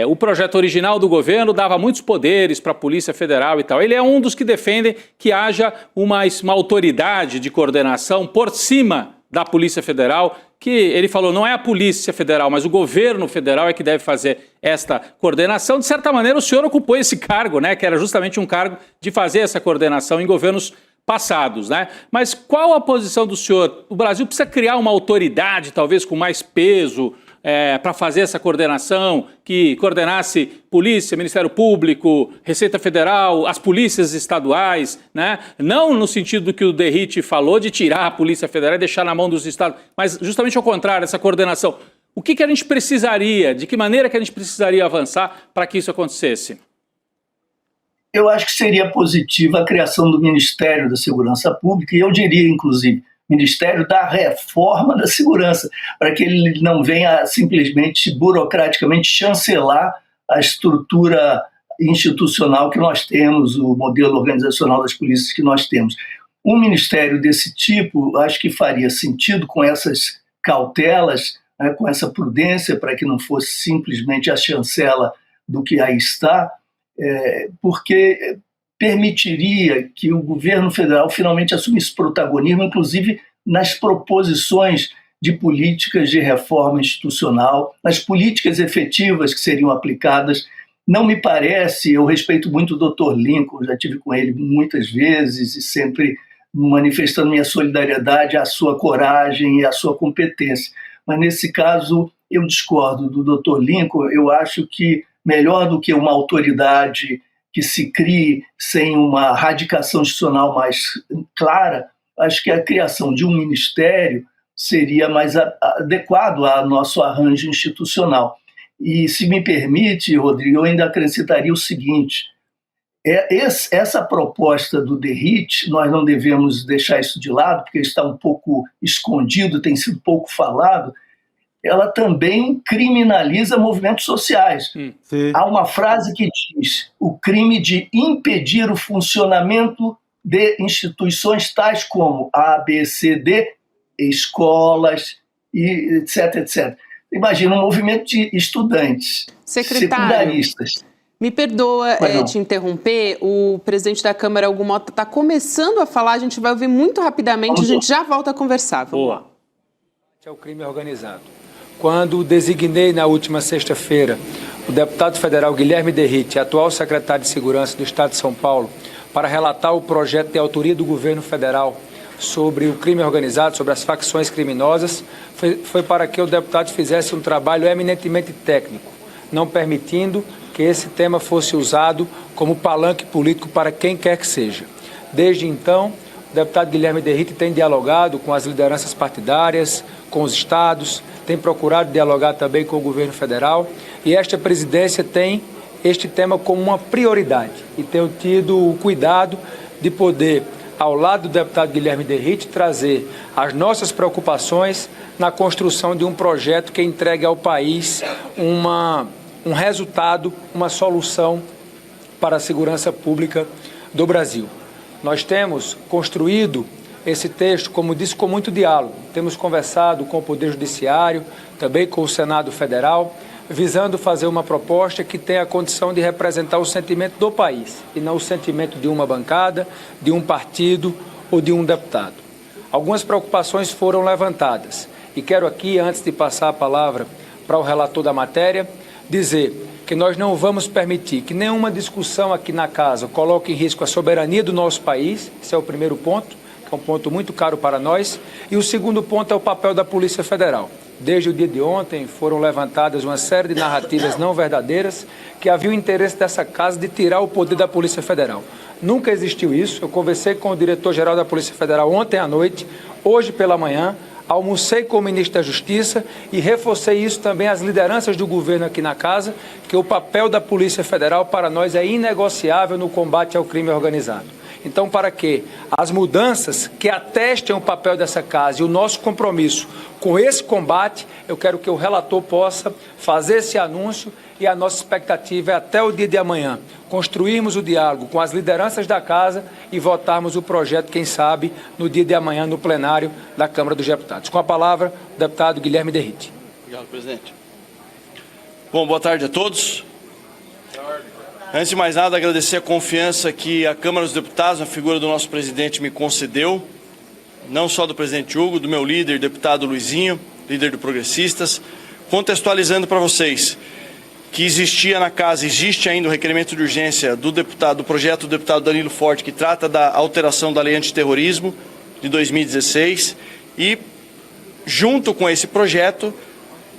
o projeto original do governo dava muitos poderes para a Polícia Federal e tal. Ele é um dos que defendem que haja uma autoridade de coordenação por cima da Polícia Federal, que ele falou não é a Polícia Federal, mas o governo federal é que deve fazer esta coordenação. De certa maneira, o senhor ocupou esse cargo, né, que era justamente um cargo de fazer essa coordenação em governos passados, né? Mas qual a posição do senhor? O Brasil precisa criar uma autoridade, talvez com mais peso, para fazer essa coordenação, que coordenasse Polícia, Ministério Público, Receita Federal, as polícias estaduais, né? Não no sentido do que o DERIT falou, de tirar a Polícia Federal e deixar na mão dos estados, mas justamente ao contrário, essa coordenação. O que a gente precisaria, de que maneira que a gente precisaria avançar para que isso acontecesse? Eu acho que seria positiva a criação do Ministério da Segurança Pública, e eu diria, inclusive, Ministério da Reforma da Segurança, para que ele não venha simplesmente, burocraticamente, chancelar a estrutura institucional que nós temos, o modelo organizacional das polícias que nós temos. Um ministério desse tipo, acho que faria sentido com essas cautelas, né, com essa prudência, para que não fosse simplesmente a chancela do que aí está, porque permitiria que o governo federal finalmente assumisse protagonismo, inclusive nas proposições de políticas de reforma institucional, nas políticas efetivas que seriam aplicadas. Não me parece, eu respeito muito o Dr. Lincoln, já tive com ele muitas vezes e sempre manifestando minha solidariedade à sua coragem e à sua competência. Mas nesse caso eu discordo do Dr. Lincoln. Eu acho que melhor do que uma autoridade que se crie sem uma radicação institucional mais clara, acho que a criação de um ministério seria mais adequado ao nosso arranjo institucional. E, se me permite, Rodrigo, eu ainda acrescentaria o seguinte: essa proposta do DERIT, nós não devemos deixar isso de lado, porque está um pouco escondido, tem sido pouco falado, ela também criminaliza movimentos sociais. Sim. Há uma frase que diz: o crime de impedir o funcionamento de instituições tais como A, B, C, D, escolas, e etc, etc. Imagina um movimento de estudantes, secundaristas. Me perdoa te interromper, o presidente da Câmara, Hugo Mota, está começando a falar, a gente vai ouvir muito rapidamente, a gente já volta a conversar. Boa. É o crime organizado. Quando designei na última sexta-feira o deputado federal Guilherme DeRitt, atual secretário de Segurança do Estado de São Paulo, para relatar o projeto de autoria do governo federal sobre o crime organizado, sobre as facções criminosas, foi para que o deputado fizesse um trabalho eminentemente técnico, não permitindo que esse tema fosse usado como palanque político para quem quer que seja. Desde então, o deputado Guilherme DeRitt tem dialogado com as lideranças partidárias, com os estados, tem procurado dialogar também com o governo federal, e esta presidência tem este tema como uma prioridade e tem tido o cuidado de poder, ao lado do deputado Guilherme DeRitt, trazer as nossas preocupações na construção de um projeto que entregue ao país um resultado, uma solução para a segurança pública do Brasil. Nós temos construído esse texto, como disse, com muito diálogo. Temos conversado com o Poder Judiciário, também com o Senado Federal, visando fazer uma proposta que tenha a condição de representar o sentimento do país e não o sentimento de uma bancada, de um partido ou de um deputado. Algumas preocupações foram levantadas e quero aqui, antes de passar a palavra para o relator da matéria, dizer que nós não vamos permitir que nenhuma discussão aqui na casa coloque em risco a soberania do nosso país. Esse é o primeiro ponto, que é um ponto muito caro para nós. E o segundo ponto é o papel da Polícia Federal. Desde o dia de ontem foram levantadas uma série de narrativas não verdadeiras que havia o interesse dessa casa de tirar o poder da Polícia Federal. Nunca existiu isso. Eu conversei com o diretor-geral da Polícia Federal ontem à noite, hoje pela manhã, almocei com o ministro da Justiça e reforcei isso também às lideranças do governo aqui na casa, que o papel da Polícia Federal para nós é inegociável no combate ao crime organizado. Então, para que as mudanças que atestem o papel dessa casa e o nosso compromisso com esse combate, eu quero que o relator possa fazer esse anúncio e a nossa expectativa é até o dia de amanhã construirmos o diálogo com as lideranças da casa e votarmos o projeto, quem sabe, no dia de amanhã no plenário da Câmara dos Deputados. Com a palavra, o deputado Guilherme Derrite. Obrigado, presidente. Bom, boa tarde a todos. Antes de mais nada, agradecer a confiança que a Câmara dos Deputados, na figura do nosso presidente, me concedeu, não só do presidente Hugo, do meu líder, deputado Luizinho, líder do Progressistas, contextualizando para vocês que existia na casa, existe ainda o requerimento de urgência do projeto do deputado Danilo Forte, que trata da alteração da lei antiterrorismo de 2016, e junto com esse projeto,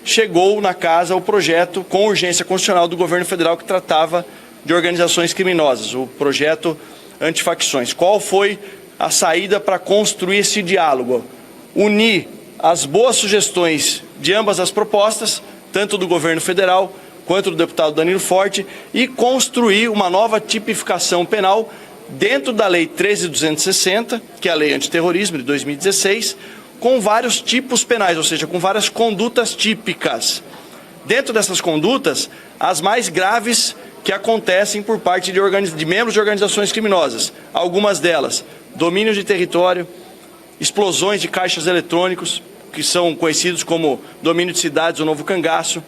chegou na casa o projeto com urgência constitucional do governo federal que tratava de organizações criminosas, o projeto antifacções. Qual foi a saída para construir esse diálogo? Unir as boas sugestões de ambas as propostas, tanto do governo federal quanto do deputado Danilo Forte, e construir uma nova tipificação penal dentro da Lei 13.260, que é a Lei Antiterrorismo de 2016, com vários tipos penais, ou seja, com várias condutas típicas. Dentro dessas condutas, as mais graves que acontecem por parte de membros de organizações criminosas. Algumas delas, domínio de território, explosões de caixas eletrônicos, que são conhecidos como domínio de cidades ou novo cangaço,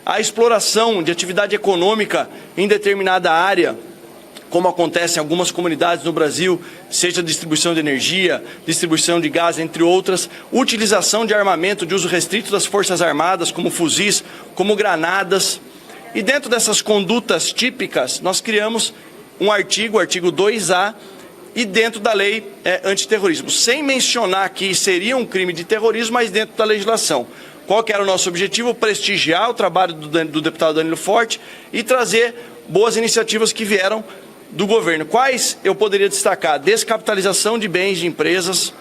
a exploração de atividade econômica em determinada área, como acontece em algumas comunidades no Brasil, seja distribuição de energia, distribuição de gás, entre outras, utilização de armamento de uso restrito das Forças Armadas, como fuzis, como granadas. E dentro dessas condutas típicas, nós criamos um artigo, o artigo 2A, e dentro da lei antiterrorismo, sem mencionar que seria um crime de terrorismo, mas dentro da legislação. Qual que era o nosso objetivo? Prestigiar o trabalho do deputado Danilo Forte e trazer boas iniciativas que vieram do governo. Quais eu poderia destacar? Descapitalização de bens de empresas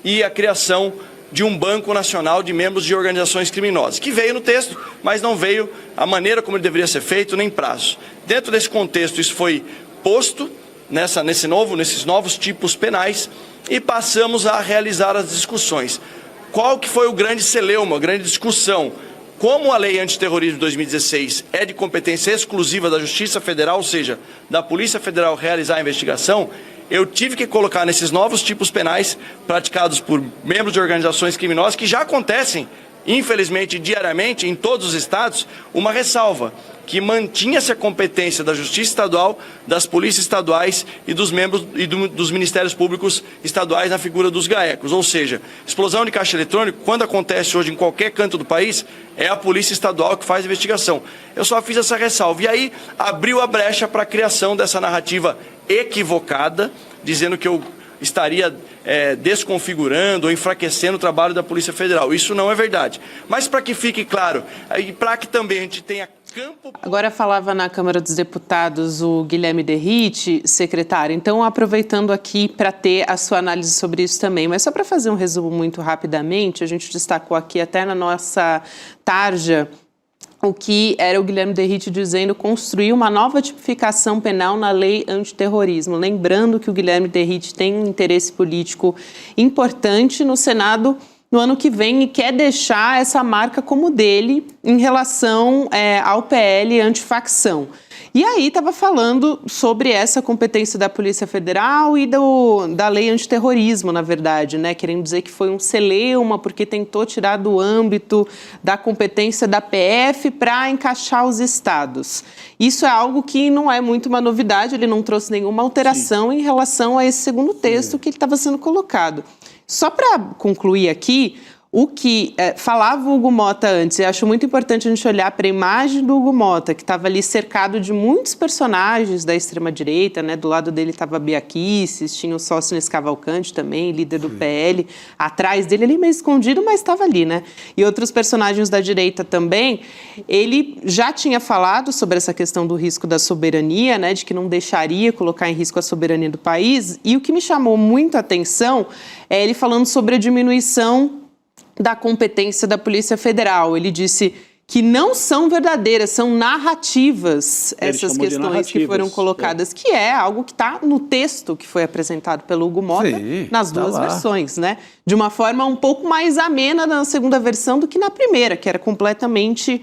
e a criação de um banco nacional de membros de organizações criminosas, que veio no texto, mas não veio a maneira como ele deveria ser feito, nem prazo. Dentro desse contexto, isso foi posto nesses novos tipos penais e passamos a realizar as discussões. Qual que foi o grande celeuma, a grande discussão? Como a Lei Antiterrorismo de 2016 é de competência exclusiva da Justiça Federal, ou seja, da Polícia Federal realizar a investigação, eu tive que colocar nesses novos tipos penais praticados por membros de organizações criminosas, que já acontecem, infelizmente, diariamente, em todos os estados, uma ressalva, que mantinha-se a competência da Justiça Estadual, das polícias estaduais e dos membros e dos Ministérios Públicos estaduais na figura dos GAECos. Ou seja, explosão de caixa eletrônico, quando acontece hoje em qualquer canto do país, é a Polícia Estadual que faz a investigação. Eu só fiz essa ressalva. E aí abriu a brecha para a criação dessa narrativa equivocada, dizendo que eu estaria desconfigurando ou enfraquecendo o trabalho da Polícia Federal. Isso não é verdade. Mas para que fique claro, e para que também a gente tenha campo... Agora falava na Câmara dos Deputados o Guilherme Derrite, secretário. Então, aproveitando aqui para ter a sua análise sobre isso também. Mas só para fazer um resumo muito rapidamente, a gente destacou aqui até na nossa tarja o que era o Guilherme Derrite dizendo construir uma nova tipificação penal na lei antiterrorismo. Lembrando que o Guilherme Derrite tem um interesse político importante no Senado no ano que vem e quer deixar essa marca como dele em relação ao PL antifacção. E aí estava falando sobre essa competência da Polícia Federal e da lei antiterrorismo, na verdade, né? Querendo dizer que foi um celeuma porque tentou tirar do âmbito da competência da PF para encaixar os estados. Isso é algo que não é muito uma novidade, ele não trouxe nenhuma alteração em relação a esse segundo texto que estava sendo colocado. Só para concluir aqui, o que falava o Hugo Mota antes, e acho muito importante a gente olhar para a imagem do Hugo Mota, que estava ali cercado de muitos personagens da extrema-direita, né? Do lado dele estava a Bia Kicis, tinha o Sóstenes Cavalcante também, líder do PL, atrás dele, ali meio escondido, mas estava ali, né? E outros personagens da direita também. Ele já tinha falado sobre essa questão do risco da soberania, né? De que não deixaria colocar em risco a soberania do país, e o que me chamou muito a atenção é ele falando sobre a diminuição da competência da Polícia Federal. Ele disse que não são verdadeiras, são narrativas, essas questões que foram colocadas, que é algo que está no texto que foi apresentado pelo Hugo Mota, nas duas versões, né? De uma forma um pouco mais amena na segunda versão do que na primeira, que era completamente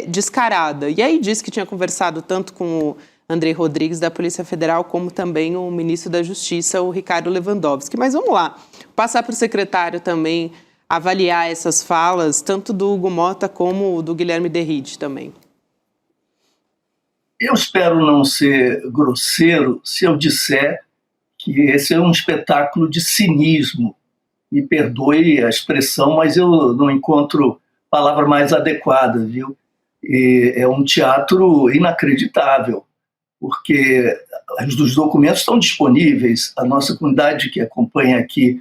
descarada. E aí disse que tinha conversado tanto com o Andrei Rodrigues, da Polícia Federal, como também o ministro da Justiça, o Ricardo Lewandowski. Mas vamos lá, passar para o secretário também avaliar essas falas, tanto do Hugo Mota como do Guilherme Derride também. Eu espero não ser grosseiro se eu disser que esse é um espetáculo de cinismo. Me perdoe a expressão, mas eu não encontro palavra mais adequada, viu? E é um teatro inacreditável, porque os documentos estão disponíveis, a nossa comunidade que acompanha aqui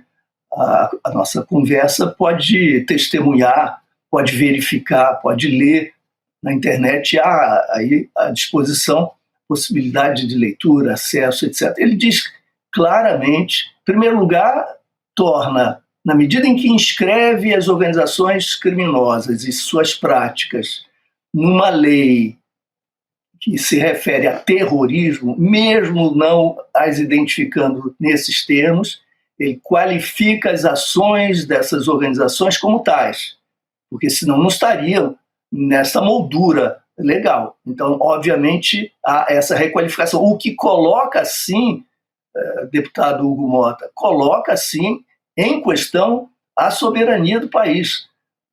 a nossa conversa pode testemunhar, pode verificar, pode ler na internet, há aí à disposição possibilidade de leitura, acesso, etc. Ele diz claramente, em primeiro lugar, torna, na medida em que inscreve as organizações criminosas e suas práticas numa lei que se refere a terrorismo, mesmo não as identificando nesses termos, ele qualifica as ações dessas organizações como tais, porque senão não estariam nessa moldura legal. Então, obviamente, há essa requalificação. O que coloca, sim, deputado Hugo Mota, coloca, sim, em questão a soberania do país,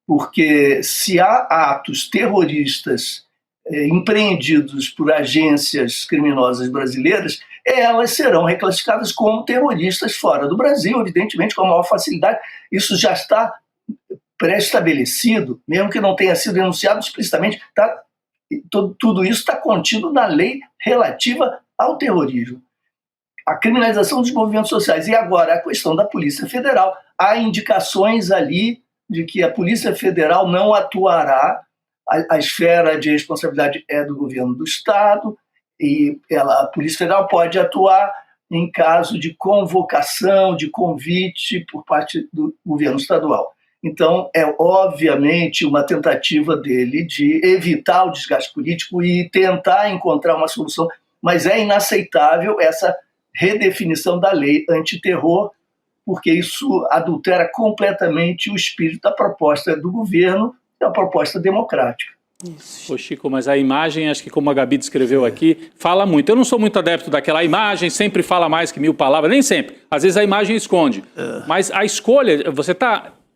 porque se há atos terroristas empreendidos por agências criminosas brasileiras, elas serão reclassificadas como terroristas fora do Brasil, evidentemente, com a maior facilidade. Isso já está pré-estabelecido, mesmo que não tenha sido enunciado explicitamente, tudo isso está contido na lei relativa ao terrorismo. A criminalização dos movimentos sociais. E agora, a questão da Polícia Federal. Há indicações ali de que a Polícia Federal não atuará, a esfera de responsabilidade é do governo do Estado, e a Polícia Federal pode atuar em caso de convocação, de convite por parte do governo estadual. Então, é obviamente uma tentativa dele de evitar o desgaste político e tentar encontrar uma solução, mas é inaceitável essa redefinição da lei antiterror, porque isso adultera completamente o espírito da proposta do governo, que é uma proposta democrática. Ô Chico, mas a imagem, acho que como a Gabi descreveu aqui, fala muito. Eu não sou muito adepto daquela imagem, sempre fala mais que 1000 palavras, nem sempre. Às vezes a imagem esconde. Mas a escolha,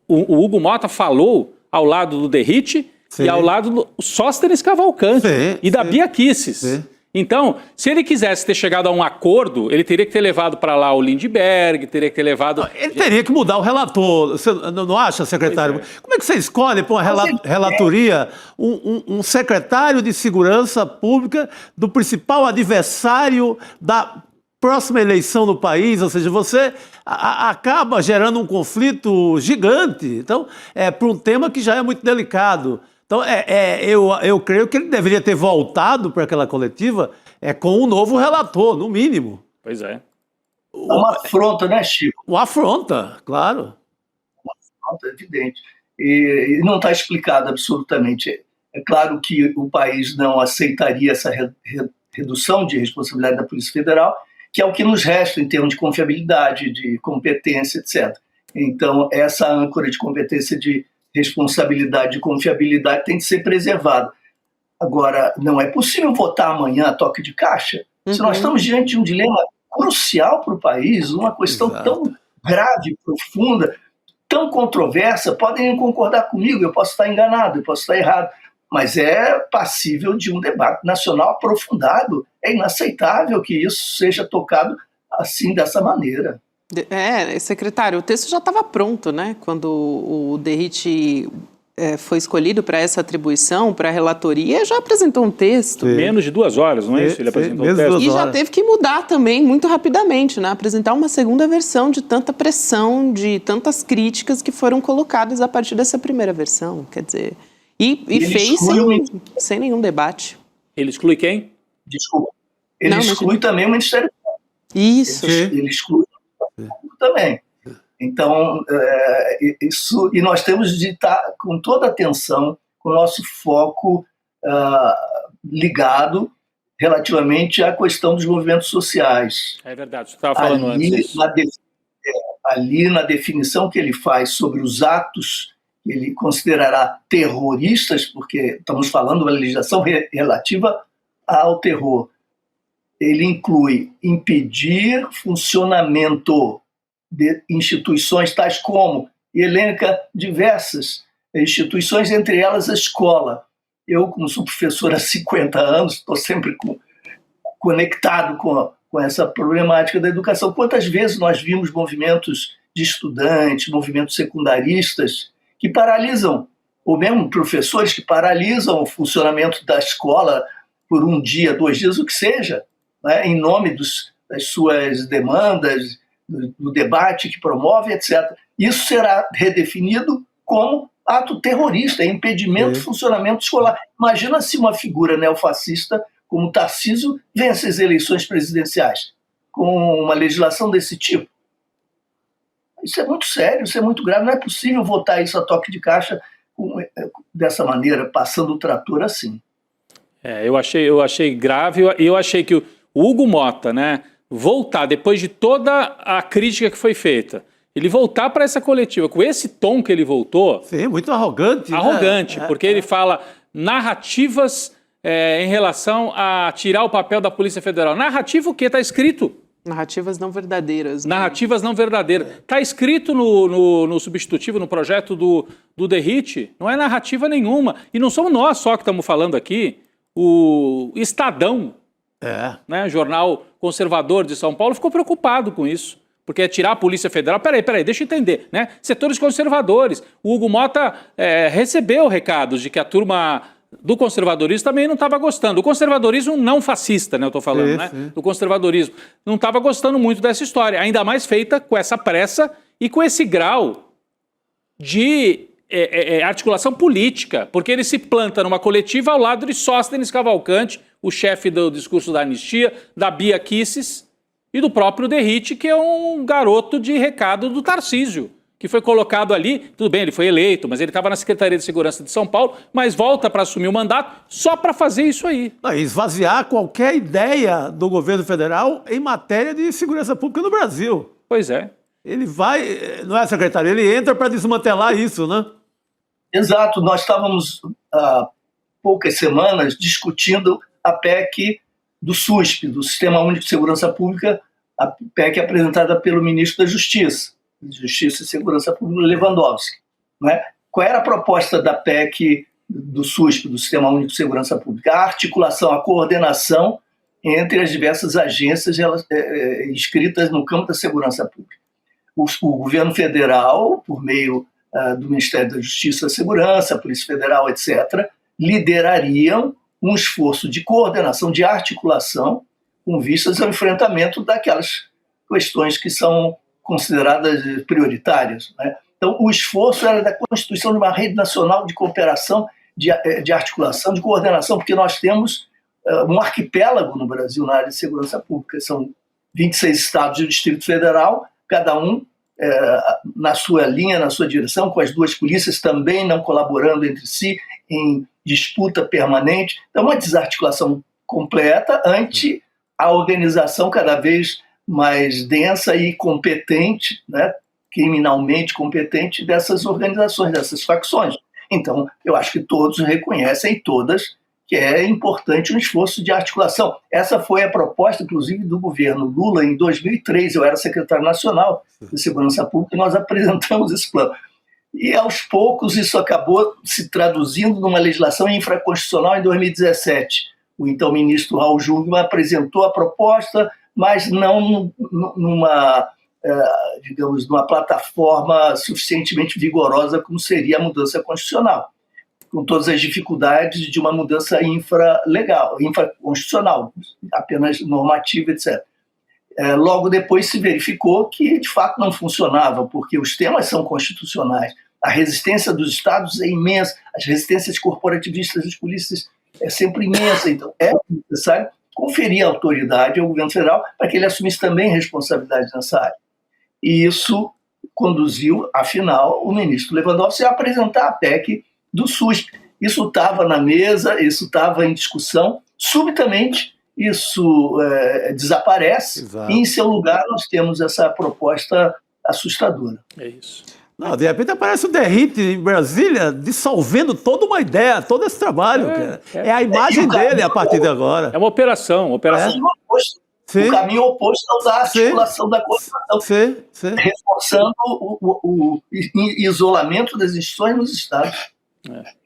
o Hugo Mota falou ao lado do Derrite e ao lado do Sóstenes Cavalcante e da Bia Kicis. Então, se ele quisesse ter chegado a um acordo, ele teria que ter levado para lá o Lindbergh, teria que ter levado... Ele teria que mudar o relator. Você não acha, secretário? Como é que você escolhe para uma relatoria um secretário de Segurança Pública do principal adversário da próxima eleição no país? Ou seja, você acaba gerando um conflito gigante. Então, para um tema que já é muito delicado. Então, eu creio que ele deveria ter voltado para aquela coletiva com um novo relator, no mínimo. Pois é. É uma afronta, né, Chico? Uma afronta, claro. Uma afronta, evidente. E não está explicado absolutamente. É claro que o país não aceitaria essa redução de responsabilidade da Polícia Federal, que é o que nos resta em termos de confiabilidade, de competência, etc. Então, essa âncora de competência, de responsabilidade e confiabilidade tem que ser preservada. Agora, não é possível votar amanhã a toque de caixa se nós estamos diante de um dilema crucial para o país, uma questão tão grave, profunda, tão controversa. Podem concordar comigo, eu posso estar enganado, eu posso estar errado, mas é passível de um debate nacional aprofundado. É inaceitável que isso seja tocado assim, dessa maneira. Secretário, o texto já estava pronto, né? Quando o Derrite foi escolhido para essa atribuição, para a relatoria, já apresentou um texto. Menos de 2 horas, não é isso? Ele apresentou um texto. E já teve que mudar também muito rapidamente, né? Apresentar uma segunda versão de tanta pressão, de tantas críticas que foram colocadas a partir dessa primeira versão. Quer dizer, e fez sem nenhum debate. Ele exclui quem? Desculpa. Ele exclui também o Ministério Público. Isso. Ele exclui também. Então, isso, e nós temos de estar com toda atenção com o nosso foco ligado relativamente à questão dos movimentos sociais. É verdade, você estava falando antes. Ali na definição que ele faz sobre os atos que ele considerará terroristas, porque estamos falando de uma legislação relativa ao terror, ele inclui impedir funcionamento de instituições tais como, e elenca diversas instituições, entre elas a escola. Eu, como sou professor há 50 anos, estou sempre conectado com essa problemática da educação. Quantas vezes nós vimos movimentos de estudantes, movimentos secundaristas que paralisam, ou mesmo professores que paralisam o funcionamento da escola por um dia, 2 dias, o que seja, né, em nome das suas demandas, do debate que promove, etc. Isso será redefinido como ato terrorista, impedimento do funcionamento escolar. Imagina se uma figura neofascista como Tarcísio vence as eleições presidenciais com uma legislação desse tipo. Isso é muito sério, isso é muito grave. Não é possível votar isso a toque de caixa dessa maneira, passando o trator assim. Eu achei grave, e eu achei que o Hugo Motta, né, voltar, depois de toda a crítica que foi feita, ele voltar para essa coletiva com esse tom que ele voltou... Sim, muito arrogante. Arrogante, porque ele fala narrativas em relação a tirar o papel da Polícia Federal. Narrativa o quê? Está escrito. Narrativas não verdadeiras. Né? Narrativas não verdadeiras. Está escrito no substitutivo, no projeto do Derrite. Não é narrativa nenhuma. E não somos nós só que estamos falando aqui. O Estadão, né, jornal conservador de São Paulo, ficou preocupado com isso. Porque é tirar a Polícia Federal... Peraí, deixa eu entender, né? Setores conservadores. O Hugo Motta recebeu recados de que a turma do conservadorismo também não estava gostando. O conservadorismo não fascista, né? Eu estou falando, né? Do conservadorismo. Não estava gostando muito dessa história. Ainda mais feita com essa pressa e com esse grau de articulação política. Porque ele se planta numa coletiva ao lado de Sóstenes Cavalcante, o chefe do discurso da anistia, da Bia Kicis, e do próprio Derrite, que é um garoto de recado do Tarcísio, que foi colocado ali, tudo bem, ele foi eleito, mas ele estava na Secretaria de Segurança de São Paulo, mas volta para assumir o mandato só para fazer isso aí. Esvaziar qualquer ideia do governo federal em matéria de segurança pública no Brasil. Pois é. Ele vai, não é, secretário? Ele entra para desmantelar isso, né? Exato, nós estávamos há poucas semanas discutindo a PEC do SUSP, do Sistema Único de Segurança Pública, a PEC apresentada pelo ministro da Justiça e Segurança Pública, Lewandowski. Né? Qual era a proposta da PEC do SUSP, do Sistema Único de Segurança Pública? A articulação, a coordenação entre as diversas agências inscritas no campo da segurança pública. O governo federal, por meio do Ministério da Justiça e Segurança, a Polícia Federal, etc., liderariam um esforço de coordenação, de articulação, com vistas ao enfrentamento daquelas questões que são consideradas prioritárias. Né? Então, o esforço era da constituição de uma rede nacional de cooperação, de articulação, de coordenação, porque nós temos um arquipélago no Brasil na área de segurança pública. São 26 estados e o Distrito Federal, cada um na sua linha, na sua direção, com as duas polícias também não colaborando entre si, em disputa permanente. Então, uma desarticulação completa ante a organização cada vez mais densa e competente, né, criminalmente competente dessas organizações, dessas facções. Então, eu acho que todos reconhecem, todas, que é importante um esforço de articulação. Essa foi a proposta, inclusive, do governo Lula em 2003. Eu era secretário nacional de Segurança Pública e nós apresentamos esse plano. E, aos poucos, isso acabou se traduzindo numa legislação infraconstitucional em 2017. O então ministro Raul Jungmann apresentou a proposta, mas não numa plataforma suficientemente vigorosa como seria a mudança constitucional, com todas as dificuldades de uma mudança infraconstitucional, apenas normativa, etc. Logo depois se verificou que, de fato, não funcionava, porque os temas são constitucionais. A resistência dos estados é imensa, as resistências corporativistas das polícias é sempre imensa, então é necessário conferir autoridade ao governo federal para que ele assumisse também responsabilidade nessa área. E isso conduziu, afinal, o ministro Lewandowski a apresentar a PEC do SUSP, isso estava na mesa, isso estava em discussão. Subitamente, isso desaparece. Exato. E, em seu lugar, nós temos essa proposta assustadora. É isso. Não, de repente aparece o Derrite em Brasília dissolvendo toda uma ideia, todo esse trabalho. É a imagem dele a partir de agora. É uma operação. O caminho oposto ao da articulação da Constituição, reforçando o isolamento das instituições nos estados.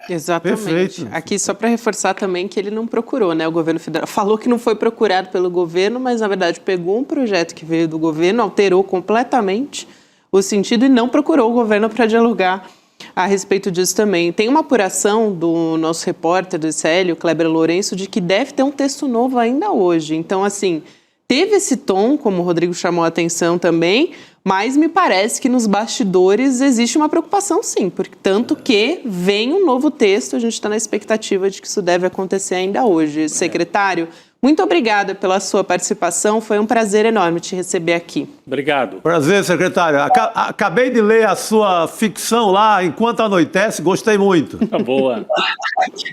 Exatamente. Perfeito. Aqui, só para reforçar também que ele não procurou, né? O governo federal falou que não foi procurado pelo governo, mas, na verdade, pegou um projeto que veio do governo, alterou completamente o sentido e não procurou o governo para dialogar a respeito disso também. Tem uma apuração do nosso repórter do ICL, Kleber Lourenço, de que deve ter um texto novo ainda hoje. Então, assim, teve esse tom, como o Rodrigo chamou a atenção também, mas me parece que nos bastidores existe uma preocupação, sim, porque tanto que vem um novo texto, a gente está na expectativa de que isso deve acontecer ainda hoje. Secretário, muito obrigada pela sua participação, foi um prazer enorme te receber aqui. Obrigado. Prazer, secretário. Acabei de ler a sua ficção lá, Enquanto Anoitece, gostei muito. Tá boa.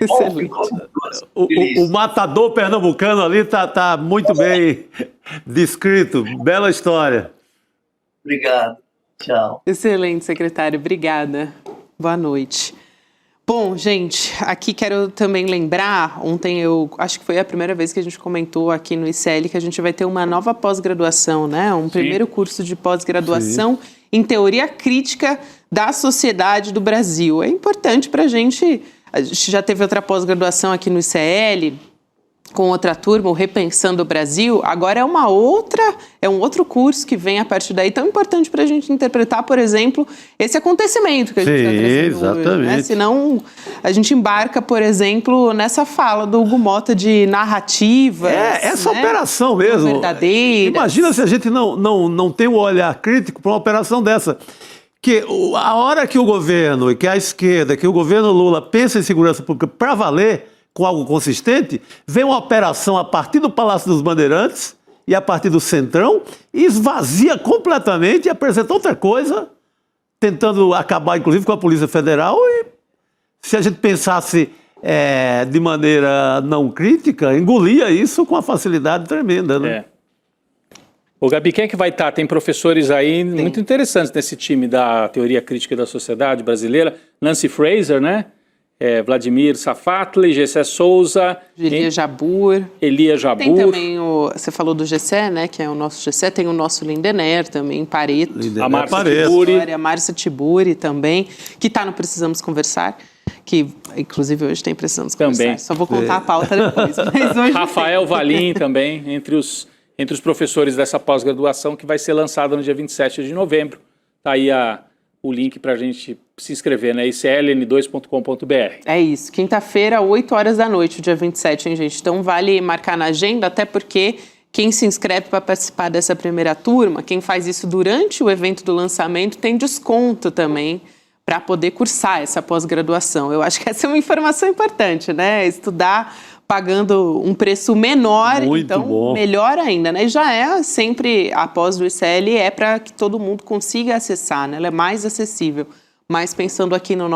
Excelente. O matador pernambucano ali tá muito bem descrito, bela história. Obrigado. Tchau. Excelente, secretário. Obrigada. Boa noite. Bom, gente, aqui quero também lembrar, ontem acho que foi a primeira vez que a gente comentou aqui no ICL que a gente vai ter uma nova pós-graduação, né? Primeiro curso de pós-graduação em teoria crítica da sociedade do Brasil. É importante para a gente já teve outra pós-graduação aqui no ICL, com outra turma, o Repensando o Brasil, agora é um outro curso que vem a partir daí, tão importante para a gente interpretar, por exemplo, esse acontecimento que a gente está trazendo hoje, né? Senão a gente embarca, por exemplo, nessa fala do Hugo Mota de narrativa. Essa operação mesmo. Verdadeira. Imagina se a gente não tem um olhar crítico para uma operação dessa. Que a hora que o governo, que a esquerda, que o governo Lula pensa em segurança pública para valer, com algo consistente, vem uma operação a partir do Palácio dos Bandeirantes e a partir do Centrão e esvazia completamente e apresenta outra coisa, tentando acabar, inclusive, com a Polícia Federal. E se a gente pensasse de maneira não crítica, engolia isso com uma facilidade tremenda, né? Ô, Gabi, quem é que vai estar? Tem professores aí muito interessantes nesse time da Teoria Crítica da Sociedade Brasileira. Nancy Fraser, né? Vladimir Safatli, Gessé Souza, Elias Jabbour. Tem também você falou do Gessé, né, que é o nosso Gessé, tem o nosso Lindener também, Pareto. A Márcia Tiburi. A Márcia Tiburi também, que está no Precisamos Conversar, que inclusive hoje tem Precisamos Conversar. Também. Só vou contar a pauta depois. Mas hoje Rafael Valim também, entre os professores dessa pós-graduação, que vai ser lançada no dia 27 de novembro. Está aí o link para a gente se inscrever, né? icln2.com.br. É isso. Quinta-feira, 8 horas da noite, dia 27, hein, gente? Então vale marcar na agenda, até porque quem se inscreve para participar dessa primeira turma, quem faz isso durante o evento do lançamento, tem desconto também para poder cursar essa pós-graduação. Eu acho que essa é uma informação importante, né? Estudar pagando um preço menor, muito então bom. Melhor ainda, né? E já é sempre, a pós do ICL é para que todo mundo consiga acessar, né? Ela é mais acessível. Mas pensando aqui no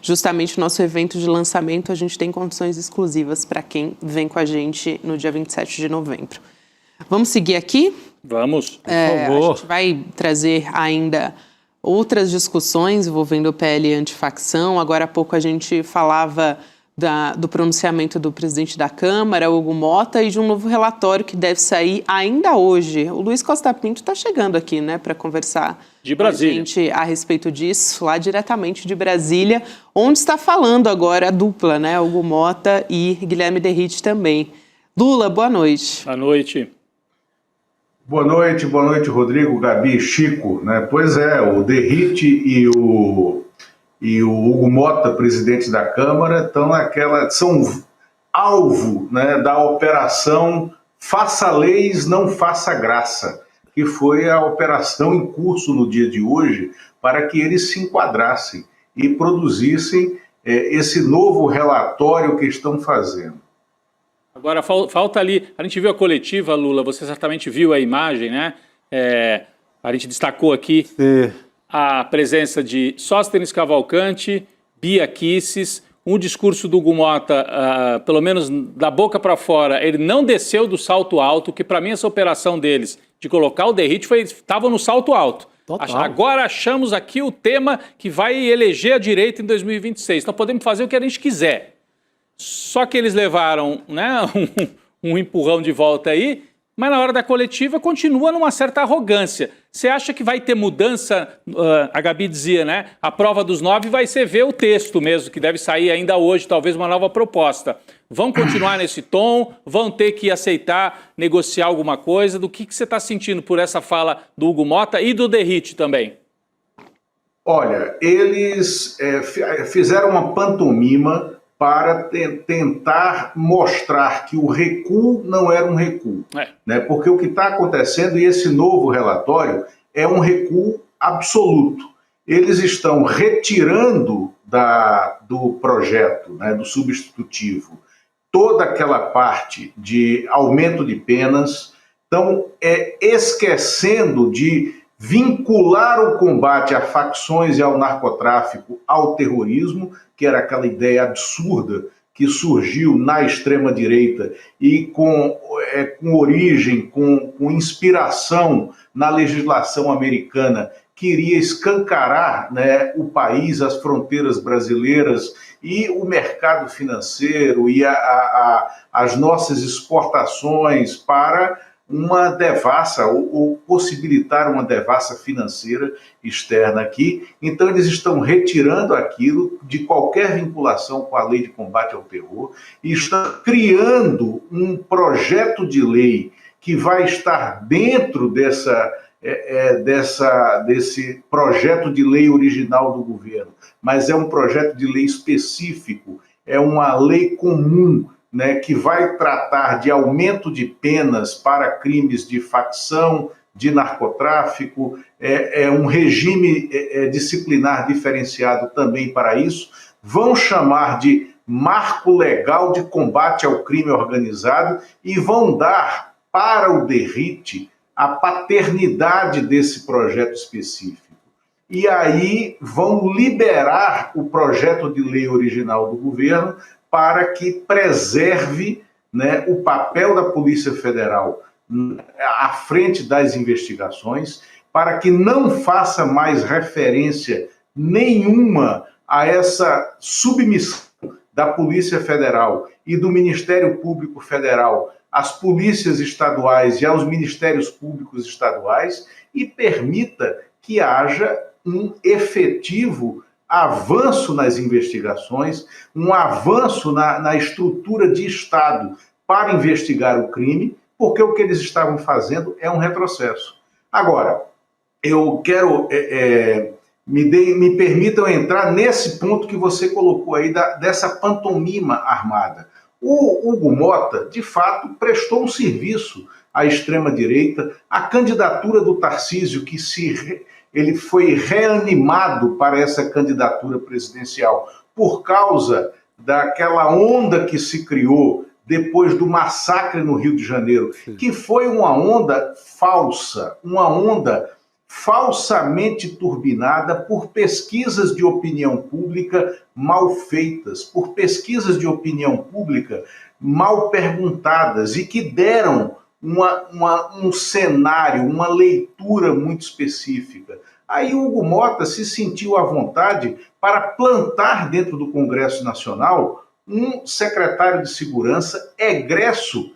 justamente nosso evento de lançamento, a gente tem condições exclusivas para quem vem com a gente no dia 27 de novembro. Vamos seguir aqui? Vamos, por favor. A gente vai trazer ainda outras discussões envolvendo o PL antifacção. Agora há pouco a gente falava do pronunciamento do presidente da Câmara, Hugo Mota, e de um novo relatório que deve sair ainda hoje. O Luiz Costa Pinto está chegando aqui, né, para conversar de Brasília com a gente a respeito disso, lá diretamente de Brasília, onde está falando agora a dupla, né, Hugo Mota e Guilherme Derrite também. Lula, boa noite. Boa noite. Boa noite, Rodrigo, Gabi, Chico, né? Pois é, o Derrite e o Hugo Mota, presidente da Câmara, são alvo, né, da operação Faça Leis, Não Faça Graça, que foi a operação em curso no dia de hoje para que eles se enquadrassem e produzissem esse novo relatório que estão fazendo. Agora, falta ali, a gente viu a coletiva, Lula, você certamente viu a imagem, né? A gente destacou aqui a presença de Sóstenes Cavalcante, Bia Kicis, um discurso do Hugo Mota, pelo menos da boca para fora, ele não desceu do salto alto, que para mim essa operação deles de colocar o Derrite estava no salto alto. Agora achamos aqui o tema que vai eleger a direita em 2026. Então podemos fazer o que a gente quiser. Só que eles levaram, né, um empurrão de volta aí, mas na hora da coletiva continua numa certa arrogância. Você acha que vai ter mudança? A Gabi dizia, né? A prova dos 9 vai ser ver o texto mesmo, que deve sair ainda hoje, talvez uma nova proposta. Vão continuar nesse tom? Vão ter que aceitar, negociar alguma coisa? Do que você está sentindo por essa fala do Hugo Mota e do Derrite também? Olha, eles fizeram uma pantomima para tentar mostrar que o recuo não era um recuo. Né? Porque o que está acontecendo, e esse novo relatório, é um recuo absoluto. Eles estão retirando do projeto, né, do substitutivo, toda aquela parte de aumento de penas, estão esquecendo de vincular o combate a facções e ao narcotráfico ao terrorismo, que era aquela ideia absurda que surgiu na extrema-direita e com origem, com inspiração na legislação americana, queria escancarar, né, o país, as fronteiras brasileiras e o mercado financeiro e as nossas exportações para uma devassa, ou possibilitar uma devassa financeira externa aqui. Então eles estão retirando aquilo de qualquer vinculação com a lei de combate ao terror e estão criando um projeto de lei que vai estar dentro desse projeto de lei original do governo, mas é um projeto de lei específico, é uma lei comum, né, que vai tratar de aumento de penas para crimes de facção, de narcotráfico, um regime disciplinar diferenciado também para isso, vão chamar de marco legal de combate ao crime organizado e vão dar para o Derrite a paternidade desse projeto específico. E aí vão liberar o projeto de lei original do governo para que preserve, né, o papel da Polícia Federal à frente das investigações, para que não faça mais referência nenhuma a essa submissão da Polícia Federal e do Ministério Público Federal às polícias estaduais e aos ministérios públicos estaduais e permita que haja um efetivo avanço nas investigações, um avanço na estrutura de Estado para investigar o crime, porque o que eles estavam fazendo é um retrocesso. Agora, eu quero, me permitam entrar nesse ponto que você colocou aí, dessa pantomima armada. O Hugo Mota, de fato, prestou um serviço à extrema-direita, a candidatura do Tarcísio, que ele foi reanimado para essa candidatura presidencial por causa daquela onda que se criou depois do massacre no Rio de Janeiro, que foi uma onda falsa, uma onda falsamente turbinada por pesquisas de opinião pública mal feitas, por pesquisas de opinião pública mal perguntadas e que deram um cenário, uma leitura muito específica. Aí o Hugo Mota se sentiu à vontade para plantar dentro do Congresso Nacional um secretário de segurança egresso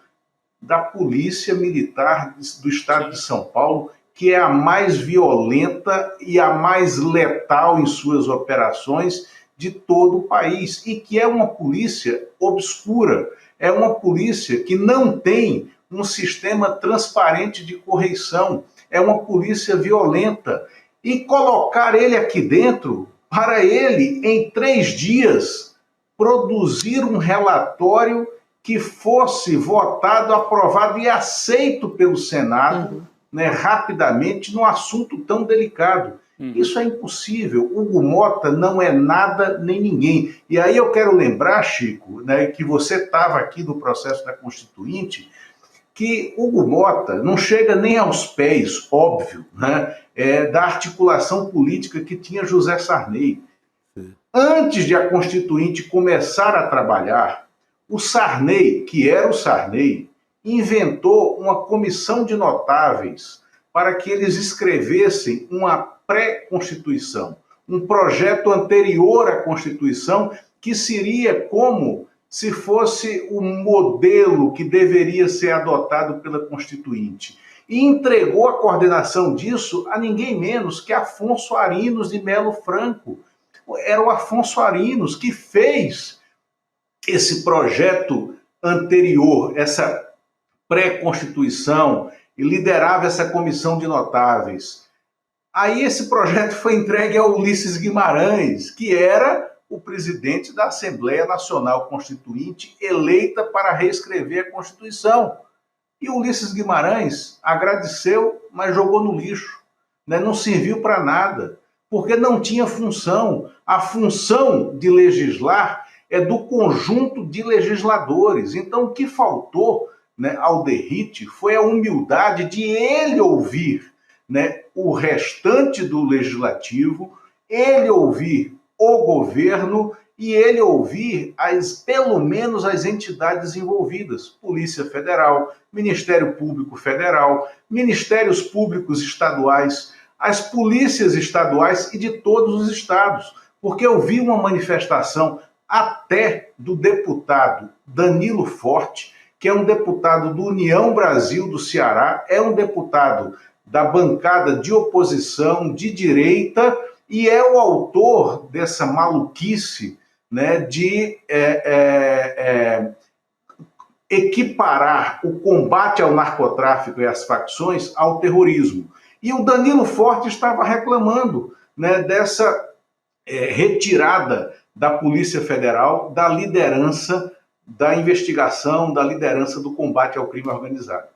da Polícia Militar do Estado de São Paulo, que é a mais violenta e a mais letal em suas operações de todo o país, e que é uma polícia obscura, é uma polícia que não tem um sistema transparente de correição, é uma polícia violenta. E colocar ele aqui dentro, para ele, em 3 dias, produzir um relatório que fosse votado, aprovado e aceito pelo Senado, né, rapidamente, num assunto tão delicado. Isso é impossível. Hugo Mota não é nada nem ninguém. E aí eu quero lembrar, Chico, né, que você estava aqui no processo da Constituinte, que Hugo Mota não chega nem aos pés, óbvio, né, da articulação política que tinha José Sarney. Antes de a Constituinte começar a trabalhar, o Sarney, que era o Sarney, inventou uma comissão de notáveis para que eles escrevessem uma pré-constituição, um projeto anterior à Constituição, que seria como se fosse o modelo que deveria ser adotado pela Constituinte. E entregou a coordenação disso a ninguém menos que Afonso Arinos de Melo Franco. Era o Afonso Arinos que fez esse projeto anterior, essa pré-constituição, e liderava essa comissão de notáveis. Aí esse projeto foi entregue a Ulisses Guimarães, que era o presidente da Assembleia Nacional Constituinte, eleita para reescrever a Constituição. E Ulisses Guimarães agradeceu, mas jogou no lixo, né? Não serviu para nada, porque não tinha função. A função de legislar é do conjunto de legisladores. Então, o que faltou, né, ao Derrite foi a humildade de ele ouvir, né, o restante do legislativo, ele ouvir o governo e ele ouvir pelo menos as entidades envolvidas, Polícia Federal, Ministério Público Federal, Ministérios Públicos Estaduais, as polícias estaduais e de todos os estados, porque eu vi uma manifestação até do deputado Danilo Forte, que é um deputado do União Brasil do Ceará, é um deputado da bancada de oposição de direita e é o autor dessa maluquice, né, de equiparar o combate ao narcotráfico e às facções ao terrorismo. E o Danilo Forte estava reclamando, né, dessa retirada da Polícia Federal, da liderança da investigação, da liderança do combate ao crime organizado.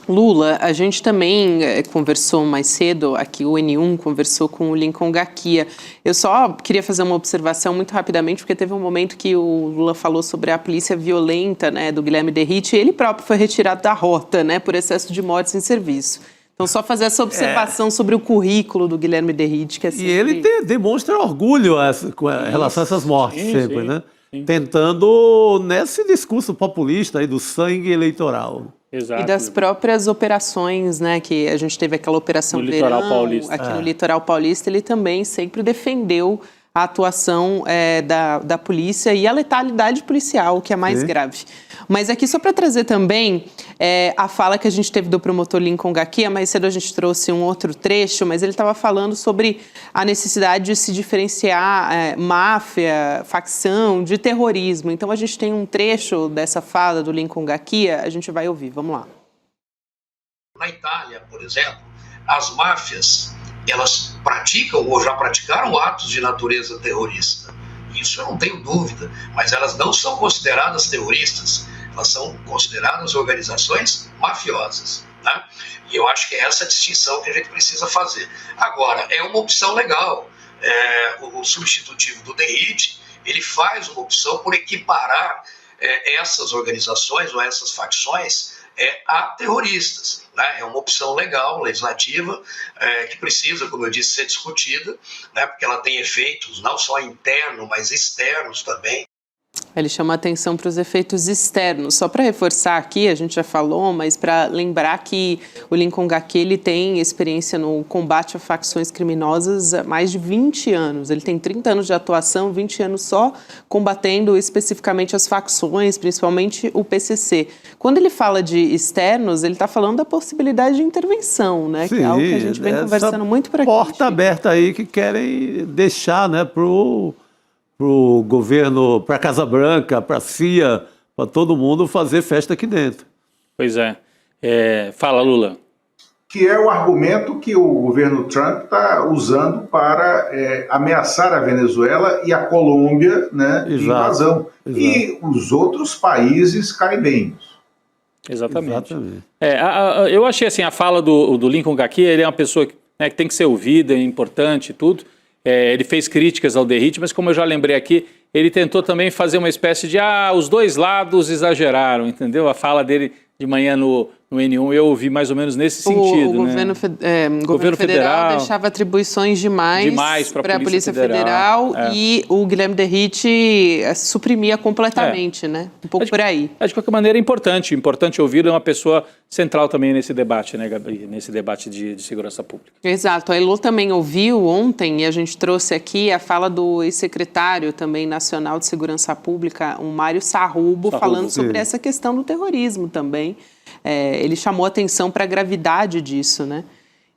Lula, a gente também conversou mais cedo, aqui o N1 conversou com o Lincoln Gaquia. Eu só queria fazer uma observação muito rapidamente, porque teve um momento que o Lula falou sobre a polícia violenta, né, do Guilherme Derrite, e ele próprio foi retirado da rota, né, por excesso de mortes em serviço. Então, só fazer essa observação sobre o currículo do Guilherme Derrite, que é sempre... E ele demonstra orgulho com relação a essas mortes, sempre, né? Tentando, nesse discurso populista aí do sangue eleitoral. Exato. E das próprias operações, né, que a gente teve aquela operação no Litoral Verão, Paulista. aqui no Litoral Paulista, ele também sempre defendeu a atuação da polícia e a letalidade policial, que é mais grave. Mas aqui, só para trazer também a fala que a gente teve do promotor Lincoln Gaquia, mais cedo a gente trouxe um outro trecho, mas ele estava falando sobre a necessidade de se diferenciar máfia, facção, de terrorismo. Então, a gente tem um trecho dessa fala do Lincoln Gaquia, a gente vai ouvir, vamos lá. Na Itália, por exemplo, as máfias, elas praticam ou já praticaram atos de natureza terrorista. Isso eu não tenho dúvida, mas elas não são consideradas terroristas, elas são consideradas organizações mafiosas, né? E eu acho que é essa distinção que a gente precisa fazer. Agora, é uma opção legal. O substitutivo do Derrite, ele faz uma opção por equiparar essas organizações ou essas facções a terroristas, né? É uma opção legal, legislativa, que precisa, como eu disse, ser discutida, né? Porque ela tem efeitos não só internos, mas externos também. Ele chama a atenção para os efeitos externos. Só para reforçar aqui, a gente já falou, mas para lembrar que o Lincoln Gaquia, ele tem experiência no combate a facções criminosas há mais de 20 anos. Ele tem 30 anos de atuação, 20 anos só combatendo especificamente as facções, principalmente o PCC. Quando ele fala de externos, ele está falando da possibilidade de intervenção, né? Sim, que é algo que a gente vem conversando muito por aqui. Porta aberta aí que querem deixar, né, para o governo, para a Casa Branca, para a CIA, para todo mundo fazer festa aqui dentro. Pois é. Fala, Lula. Que é o argumento que o governo Trump está usando para ameaçar a Venezuela e a Colômbia, né, de invasão. E os outros países caribenhos. Exatamente. Eu achei assim, a fala do Lincoln Gaquia, ele é uma pessoa que tem que ser ouvida, é importante e tudo. Ele fez críticas ao Derrite, mas como eu já lembrei aqui, ele tentou também fazer uma espécie de os dois lados exageraram, entendeu? A fala dele de manhã no no N1 eu ouvi mais ou menos nesse sentido. O governo, governo federal deixava atribuições demais para a Polícia Federal e o Guilherme Derrite suprimia completamente, né? Um pouco por aí. De qualquer maneira, é importante ouvir uma pessoa central também nesse debate, né, Gabi? Nesse debate de segurança pública. Exato. A Elô também ouviu ontem, e a gente trouxe aqui a fala do ex-secretário também nacional de segurança pública, o Mário Sarrubo, falando sobre essa questão do terrorismo também. Ele chamou atenção para a gravidade disso, né?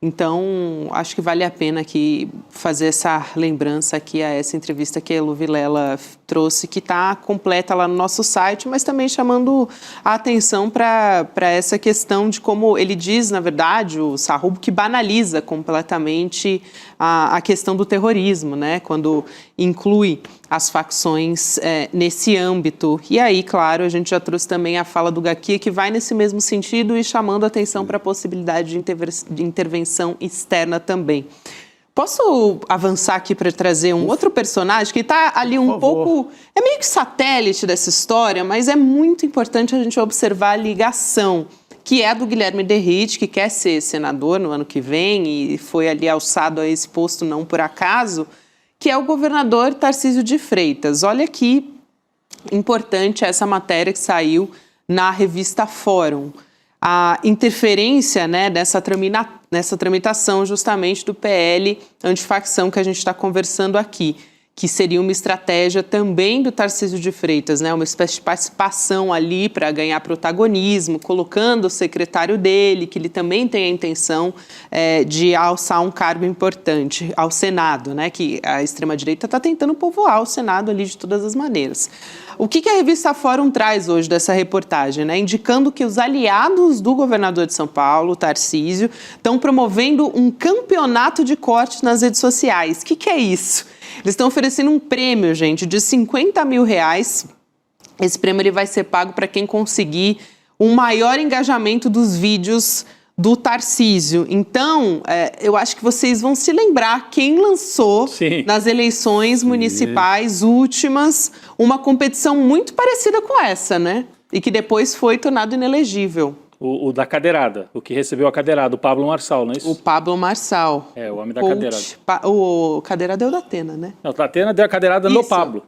Então, acho que vale a pena aqui fazer essa lembrança aqui a essa entrevista que a Elô Vilela trouxe, que está completa lá no nosso site, mas também chamando a atenção para essa questão de como ele diz, na verdade, o Sarrubo, que banaliza completamente a questão do terrorismo, né? Quando inclui as facções nesse âmbito. E aí, claro, a gente já trouxe também a fala do Gaqui, que vai nesse mesmo sentido e chamando atenção para a possibilidade de intervenção externa também. Posso avançar aqui para trazer um outro personagem que está ali um pouco... É meio que satélite dessa história, mas é muito importante a gente observar a ligação, que é a do Guilherme Derrite, que quer ser senador no ano que vem e foi ali alçado a esse posto não por acaso, que é o governador Tarcísio de Freitas. Olha que importante essa matéria que saiu na revista Fórum. A interferência, né, nessa tramitação justamente do PL antifacção que a gente está conversando aqui, que seria uma estratégia também do Tarcísio de Freitas, né, uma espécie de participação ali para ganhar protagonismo, colocando o secretário dele, que ele também tem a intenção de alçar um cargo importante ao Senado, né, que a extrema-direita está tentando povoar o Senado ali de todas as maneiras. O que a revista Fórum traz hoje dessa reportagem, né? Indicando que os aliados do governador de São Paulo, Tarcísio, estão promovendo um campeonato de cortes nas redes sociais. O que é isso? Eles estão oferecendo um prêmio, gente, de R$50 mil. Esse prêmio ele vai ser pago para quem conseguir um maior engajamento dos vídeos do Tarcísio. Então, eu acho que vocês vão se lembrar quem lançou nas eleições municipais últimas uma competição muito parecida com essa, né? E que depois foi tornado inelegível. O da cadeirada, o que recebeu a cadeirada, o Pablo Marçal, não é isso? O Pablo Marçal. O homem da cadeirada. O cadeirada é o da Atena, né? Não, o da Atena deu a cadeirada no Pablo.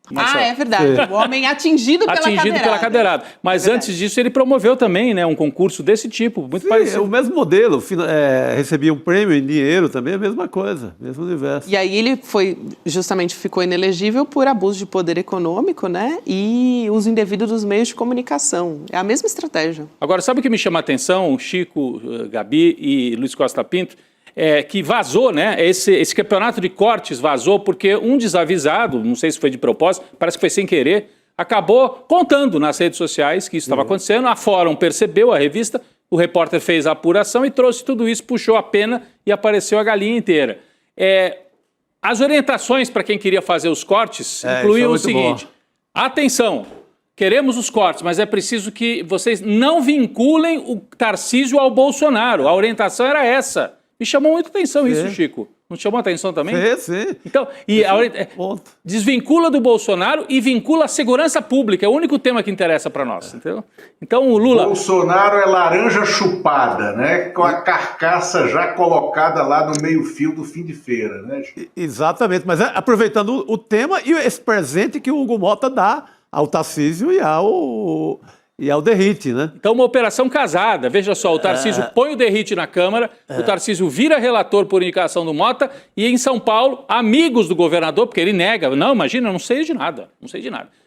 Marcelo. É verdade. O homem atingido pela cadeirada. Mas antes disso, ele promoveu também, né, um concurso desse tipo, muito parecido. É o mesmo modelo. Recebia um prêmio em dinheiro também, a mesma coisa, mesmo universo. E aí ele ficou inelegível por abuso de poder econômico, né, e uso indevido dos meios de comunicação. É a mesma estratégia. Agora, sabe o que me chama a atenção, Chico, Gabi e Luiz Costa Pinto? Que vazou, né? Esse campeonato de cortes vazou porque um desavisado, não sei se foi de propósito, parece que foi sem querer, acabou contando nas redes sociais que isso estava acontecendo. A Fórum percebeu, a revista, o repórter fez a apuração e trouxe tudo isso, puxou a pena e apareceu a galinha inteira. As orientações para quem queria fazer os cortes incluíam o seguinte: atenção, queremos os cortes, mas é preciso que vocês não vinculem o Tarcísio ao Bolsonaro. A orientação era essa. Me chamou muita atenção isso, Chico. Não te chamou a atenção também? Sim. Então, desvincula do Bolsonaro e vincula a segurança pública. É o único tema que interessa para nós, entendeu? Então, o Lula... Bolsonaro é laranja chupada, né? Com a carcaça já colocada lá no meio-fio do fim de feira, né? Exatamente. Mas aproveitando o tema e esse presente que o Hugo Mota dá ao Tarcísio e ao Derrite, né? Então, uma operação casada. Veja só, o Tarcísio põe o Derrite na Câmara, o Tarcísio vira relator por indicação do Mota e em São Paulo, amigos do governador, porque ele nega, não, imagina, não sei de nada.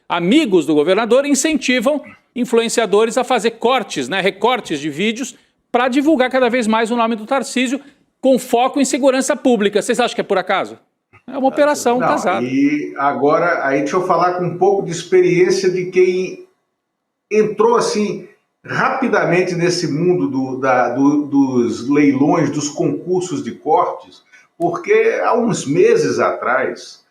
Amigos do governador incentivam influenciadores a fazer cortes, né, recortes de vídeos para divulgar cada vez mais o nome do Tarcísio com foco em segurança pública. Vocês acham que é por acaso? É uma operação casada. E agora, aí deixa eu falar com um pouco de experiência de quem entrou assim rapidamente nesse mundo dos leilões, dos concursos de cortes, porque há uns meses atrás,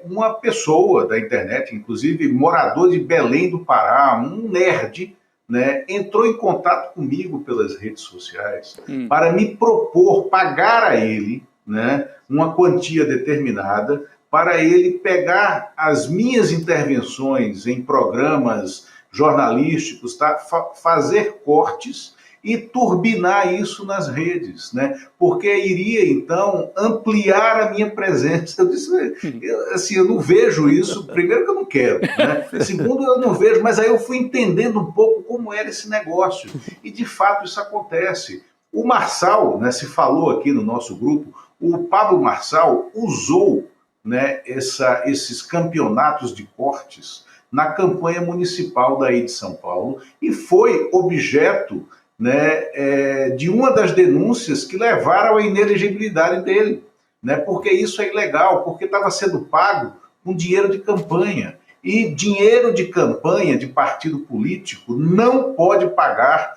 uma pessoa da internet, inclusive morador de Belém do Pará, um nerd, né, entrou em contato comigo pelas redes sociais para me propor pagar a ele, né, uma quantia determinada para ele pegar as minhas intervenções em programas jornalísticos, tá? Fazer cortes e turbinar isso nas redes, né? Porque iria, então, ampliar a minha presença. Eu disse, eu não vejo isso. Primeiro que eu não quero, né? Segundo, eu não vejo, mas aí eu fui entendendo um pouco como era esse negócio. E, de fato, isso acontece. O Marçal, né, se falou aqui no nosso grupo, o Pablo Marçal usou, né, esses campeonatos de cortes na campanha municipal daí de São Paulo e foi objeto, né, de uma das denúncias que levaram à inelegibilidade dele, né, porque isso é ilegal, porque estava sendo pago com dinheiro de campanha. E dinheiro de campanha de partido político não pode pagar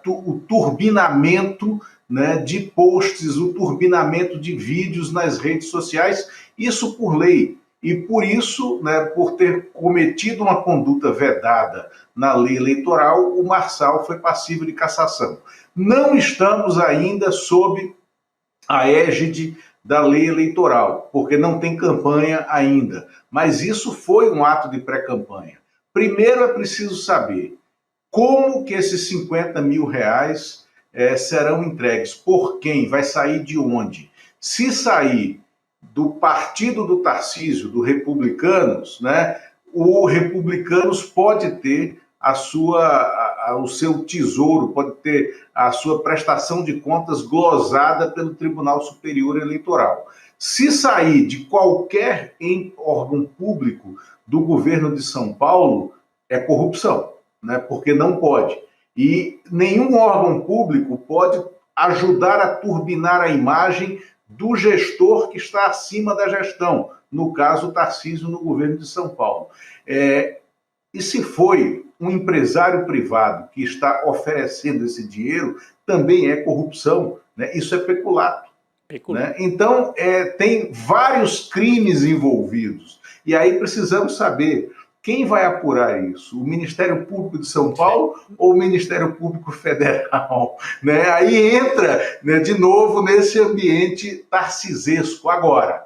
o turbinamento, né, de posts, o turbinamento de vídeos nas redes sociais, isso por lei. E por isso, né, por ter cometido uma conduta vedada na lei eleitoral, o Marçal foi passível de cassação. Não estamos ainda sob a égide da lei eleitoral, porque não tem campanha ainda. Mas isso foi um ato de pré-campanha. Primeiro é preciso saber como que esses 50 mil reais serão entregues, por quem, vai sair de onde. Se sair do partido do Tarcísio, do Republicanos, né, o Republicanos pode ter o seu tesouro, pode ter a sua prestação de contas glosada pelo Tribunal Superior Eleitoral. Se sair de qualquer órgão público do governo de São Paulo, é corrupção, né, porque não pode. E nenhum órgão público pode ajudar a turbinar a imagem do gestor que está acima da gestão, no caso o Tarcísio no governo de São Paulo. E se foi um empresário privado que está oferecendo esse dinheiro, também é corrupção, né? Isso é peculato. Né? Então, tem vários crimes envolvidos. E aí precisamos saber quem vai apurar isso, o Ministério Público de São Paulo ou o Ministério Público Federal? Né? Aí entra, né, de novo nesse ambiente tarcisesco. Agora,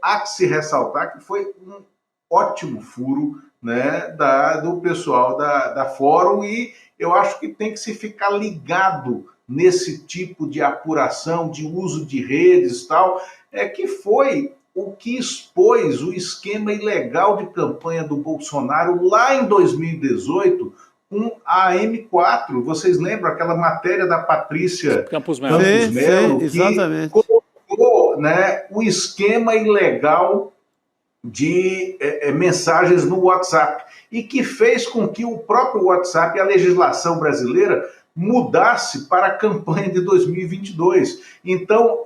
há que se ressaltar que foi um ótimo furo, né, do pessoal da Fórum, e eu acho que tem que se ficar ligado nesse tipo de apuração, de uso de redes e tal, que foi o que expôs o esquema ilegal de campanha do Bolsonaro lá em 2018 com a M4. Vocês lembram aquela matéria da Patrícia Campos Melo, que colocou, né, o esquema ilegal de mensagens no WhatsApp e que fez com que o próprio WhatsApp, a legislação brasileira, mudasse para a campanha de 2022. Então,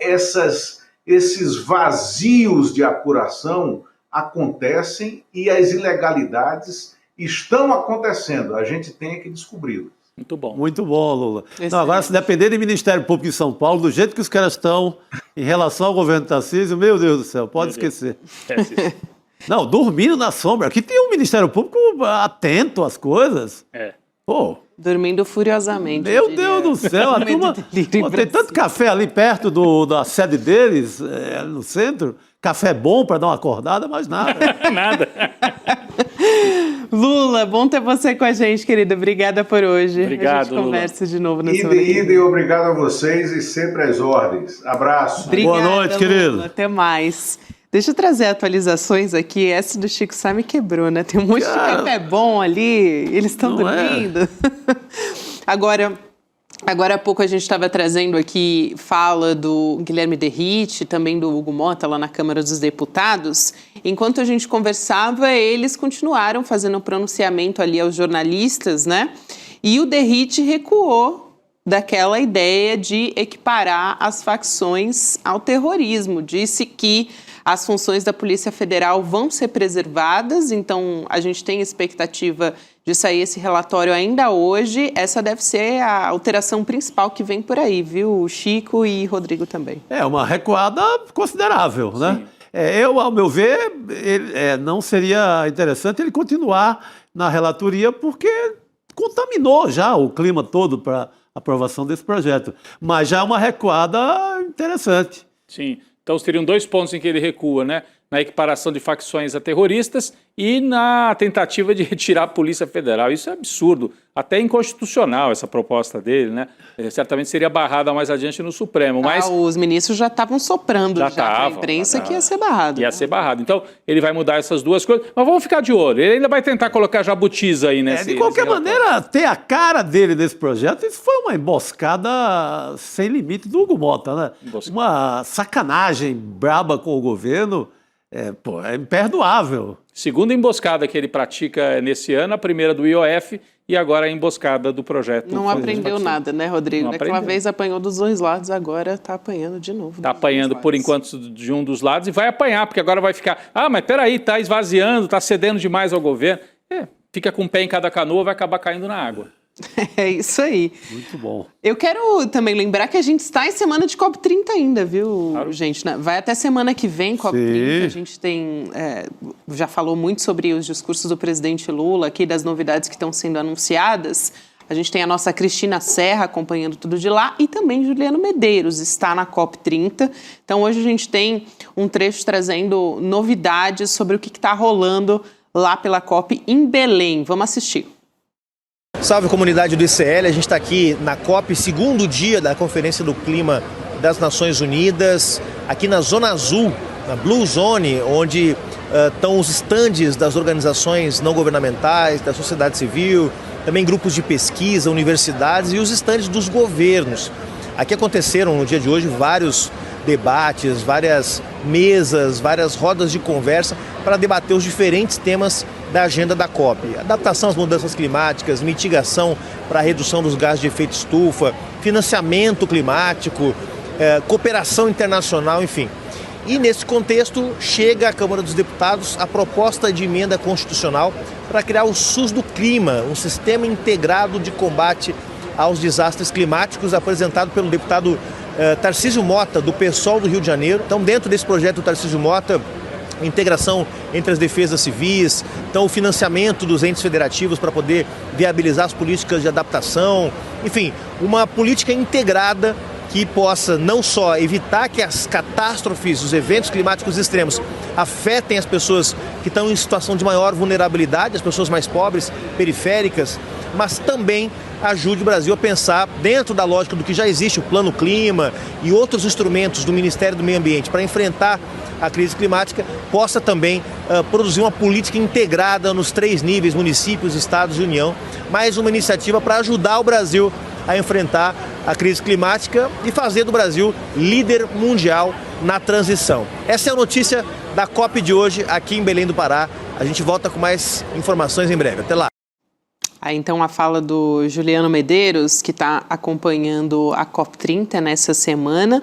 esses vazios de apuração acontecem e as ilegalidades estão acontecendo. A gente tem que descobri-las. Muito bom. Muito bom, Lula. Não, agora, se depender do Ministério Público de São Paulo, do jeito que os caras estão em relação ao governo Tarcísio, meu Deus do céu, pode esquecer. Não, dormindo na sombra. Aqui tem um Ministério Público atento às coisas. Pô. Dormindo furiosamente. Meu Deus do céu, a turma... tem tanto café ali perto da sede deles, no centro. Café bom para dar uma acordada, mas nada. Nada. Lula, bom ter você com a gente, querido. Obrigada por hoje. Obrigado, a gente conversa Lula. De novo na semana que vem. E obrigado a vocês e sempre às ordens. Abraço. Obrigada, boa noite, querido. Lula. Até mais. Deixa eu trazer atualizações aqui. Essa do Chico Sá me quebrou, né? Tem um monte de café bom ali, eles estão dormindo. Agora há pouco a gente estava trazendo aqui fala do Guilherme Derrite, também do Hugo Mota, lá na Câmara dos Deputados. Enquanto a gente conversava, eles continuaram fazendo um pronunciamento ali aos jornalistas, né? E o Derrite recuou daquela ideia de equiparar as facções ao terrorismo. Disse que as funções da Polícia Federal vão ser preservadas, então a gente tem expectativa de sair esse relatório ainda hoje. Essa deve ser a alteração principal que vem por aí, viu, Chico e Rodrigo também. É uma recuada considerável, né? Ao meu ver, não seria interessante ele continuar na relatoria, porque contaminou já o clima todo para aprovação desse projeto. Mas já é uma recuada interessante. Sim. Então, seriam 2 pontos em que ele recua, né? na equiparação de facções a terroristas e na tentativa de retirar a Polícia Federal. Isso é absurdo, até inconstitucional essa proposta dele, né? Certamente seria barrada mais adiante no Supremo. Mas os ministros já estavam soprando para a imprensa que ia ser barrado. Ia ser barrado. Então, ele vai mudar essas duas coisas. Mas vamos ficar de olho. Ele ainda vai tentar colocar jabutis aí nesse... De qualquer maneira, ter a cara dele nesse projeto, isso foi uma emboscada sem limite do Hugo Mota, né? Uma sacanagem braba com o governo. É imperdoável. Segunda emboscada que ele pratica nesse ano, a primeira do IOF e agora a emboscada do projeto. Não aprendeu nada, né, Rodrigo? Aquela vez apanhou dos dois lados, agora está apanhando de novo. Está apanhando por enquanto de um dos lados e vai apanhar, porque agora vai ficar, mas peraí, está esvaziando, está cedendo demais ao governo. Fica com o pé em cada canoa, vai acabar caindo na água. É isso aí. Muito bom. Eu quero também lembrar que a gente está em semana de COP30 ainda, viu, gente? Vai até semana que vem, COP30. Sim. A gente tem, já falou muito sobre os discursos do presidente Lula aqui, das novidades que estão sendo anunciadas. A gente tem a nossa Cristina Serra acompanhando tudo de lá e também Juliano Medeiros está na COP30. Então hoje a gente tem um trecho trazendo novidades sobre o que está rolando lá pela COP em Belém. Vamos assistir. Salve, comunidade do ICL, a gente está aqui na COP, segundo dia da Conferência do Clima das Nações Unidas, aqui na Zona Azul, na Blue Zone, onde estão os estandes das organizações não governamentais, da sociedade civil, também grupos de pesquisa, universidades e os estandes dos governos. Aqui aconteceram no dia de hoje vários debates, várias mesas, várias rodas de conversa para debater os diferentes temas da agenda da COP. Adaptação às mudanças climáticas, mitigação para a redução dos gases de efeito estufa, financiamento climático, cooperação internacional, enfim. E nesse contexto chega à Câmara dos Deputados a proposta de emenda constitucional para criar o SUS do Clima, um sistema integrado de combate aos desastres climáticos, apresentado pelo deputado Tarcísio Mota, do PSOL do Rio de Janeiro. Então, dentro desse projeto do Tarcísio Mota, integração entre as defesas civis, então o financiamento dos entes federativos para poder viabilizar as políticas de adaptação, enfim, uma política integrada que possa não só evitar que as catástrofes, os eventos climáticos extremos afetem as pessoas que estão em situação de maior vulnerabilidade, as pessoas mais pobres, periféricas, mas também ajude o Brasil a pensar dentro da lógica do que já existe, o Plano Clima e outros instrumentos do Ministério do Meio Ambiente para enfrentar a crise climática, possa também produzir uma política integrada nos 3 níveis, municípios, estados e União, mais uma iniciativa para ajudar o Brasil a enfrentar a crise climática e fazer do Brasil líder mundial na transição. Essa é a notícia da COP de hoje aqui em Belém do Pará. A gente volta com mais informações em breve. Até lá. Aí, então, a fala do Juliano Medeiros, que está acompanhando a COP30 nessa semana.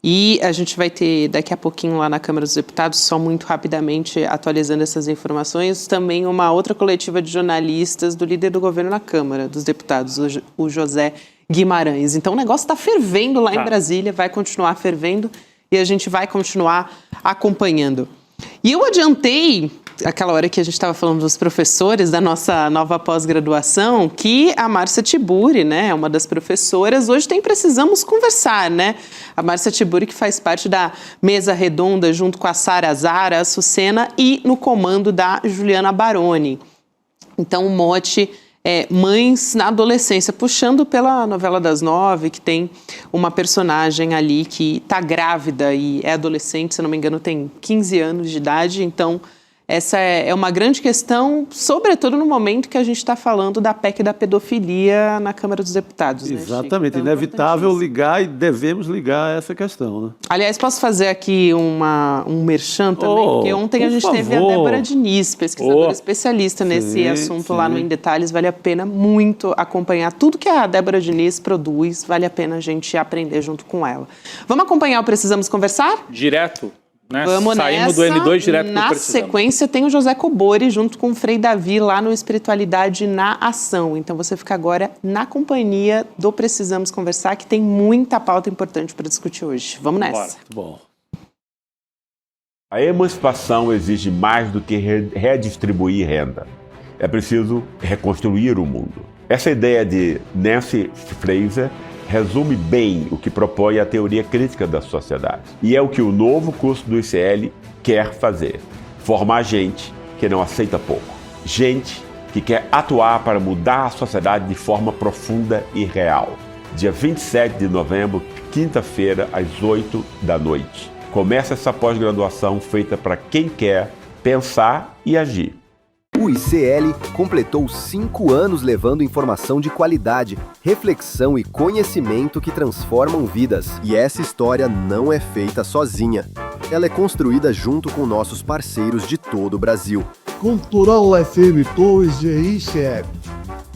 E a gente vai ter daqui a pouquinho lá na Câmara dos Deputados, só muito rapidamente atualizando essas informações, também uma outra coletiva de jornalistas do líder do governo na Câmara dos Deputados, o José Guimarães. Então o negócio está fervendo lá em Brasília, vai continuar fervendo e a gente vai continuar acompanhando. E eu adiantei, aquela hora que a gente estava falando dos professores da nossa nova pós-graduação, que a Márcia Tiburi, né, uma das professoras, hoje tem Precisamos Conversar, né? A Márcia Tiburi, que faz parte da mesa redonda junto com a Sara Zara, a Sucena e no comando da Juliana Baroni. Então o mote é Mães na Adolescência, puxando pela novela das 9, que tem uma personagem ali que está grávida e é adolescente, se não me engano tem 15 anos de idade, então essa é uma grande questão, sobretudo no momento que a gente está falando da PEC da pedofilia na Câmara dos Deputados. Exatamente, né, então, inevitável ligar e devemos ligar essa questão. Né? Aliás, posso fazer aqui um merchan também? Porque ontem a gente teve a Débora Diniz, pesquisadora especialista nesse assunto lá no Em Detalhes. Vale a pena muito acompanhar tudo que a Débora Diniz produz, vale a pena a gente aprender junto com ela. Vamos acompanhar o Precisamos Conversar? Direto. Né? Vamos Saímos nessa. do N2 direto para o Na sequência tem o José Cobori junto com o Frei Davi lá no Espiritualidade na Ação. Então você fica agora na companhia do Precisamos Conversar, que tem muita pauta importante para discutir hoje. Vamos nessa. Bom. A emancipação exige mais do que redistribuir renda. É preciso reconstruir o mundo. Essa ideia de Nancy Fraser resume bem o que propõe a teoria crítica da sociedade. E é o que o novo curso do ICL quer fazer. Formar gente que não aceita pouco. Gente que quer atuar para mudar a sociedade de forma profunda e real. Dia 27 de novembro, quinta-feira, às 8 da noite. Começa essa pós-graduação feita para quem quer pensar e agir. O ICL completou 5 anos levando informação de qualidade, reflexão e conhecimento que transformam vidas. E essa história não é feita sozinha. Ela é construída junto com nossos parceiros de todo o Brasil. Cultural FM 2 de ICL.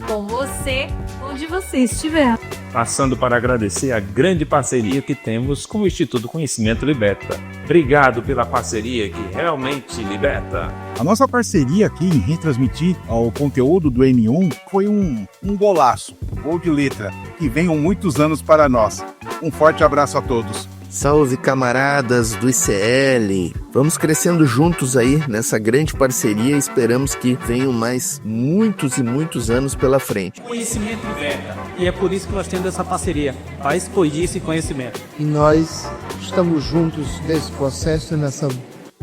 Com você, onde você estiver. Passando para agradecer a grande parceria que temos com o Instituto Conhecimento Liberta. Obrigado pela parceria que realmente liberta. A nossa parceria aqui em retransmitir o conteúdo do N1 foi um golaço, gol de letra, que venham muitos anos para nós. Um forte abraço a todos. Salve, camaradas do ICL! Vamos crescendo juntos aí nessa grande parceria e esperamos que venham mais muitos e muitos anos pela frente. Conhecimento liberta, e é por isso que nós temos essa parceria, para expandir esse conhecimento. E nós estamos juntos nesse processo e nessa...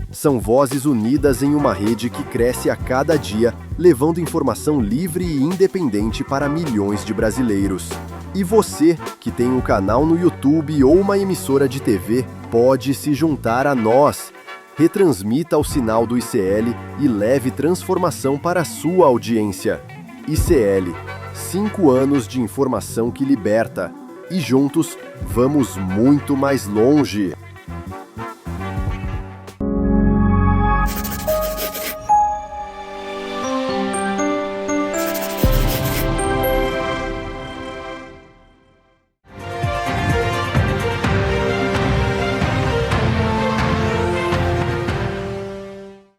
São vozes unidas em uma rede que cresce a cada dia, levando informação livre e independente para milhões de brasileiros. E você, que tem um canal no YouTube ou uma emissora de TV, pode se juntar a nós. Retransmita o sinal do ICL e leve transformação para a sua audiência. ICL, 5 anos de informação que liberta. E juntos, vamos muito mais longe.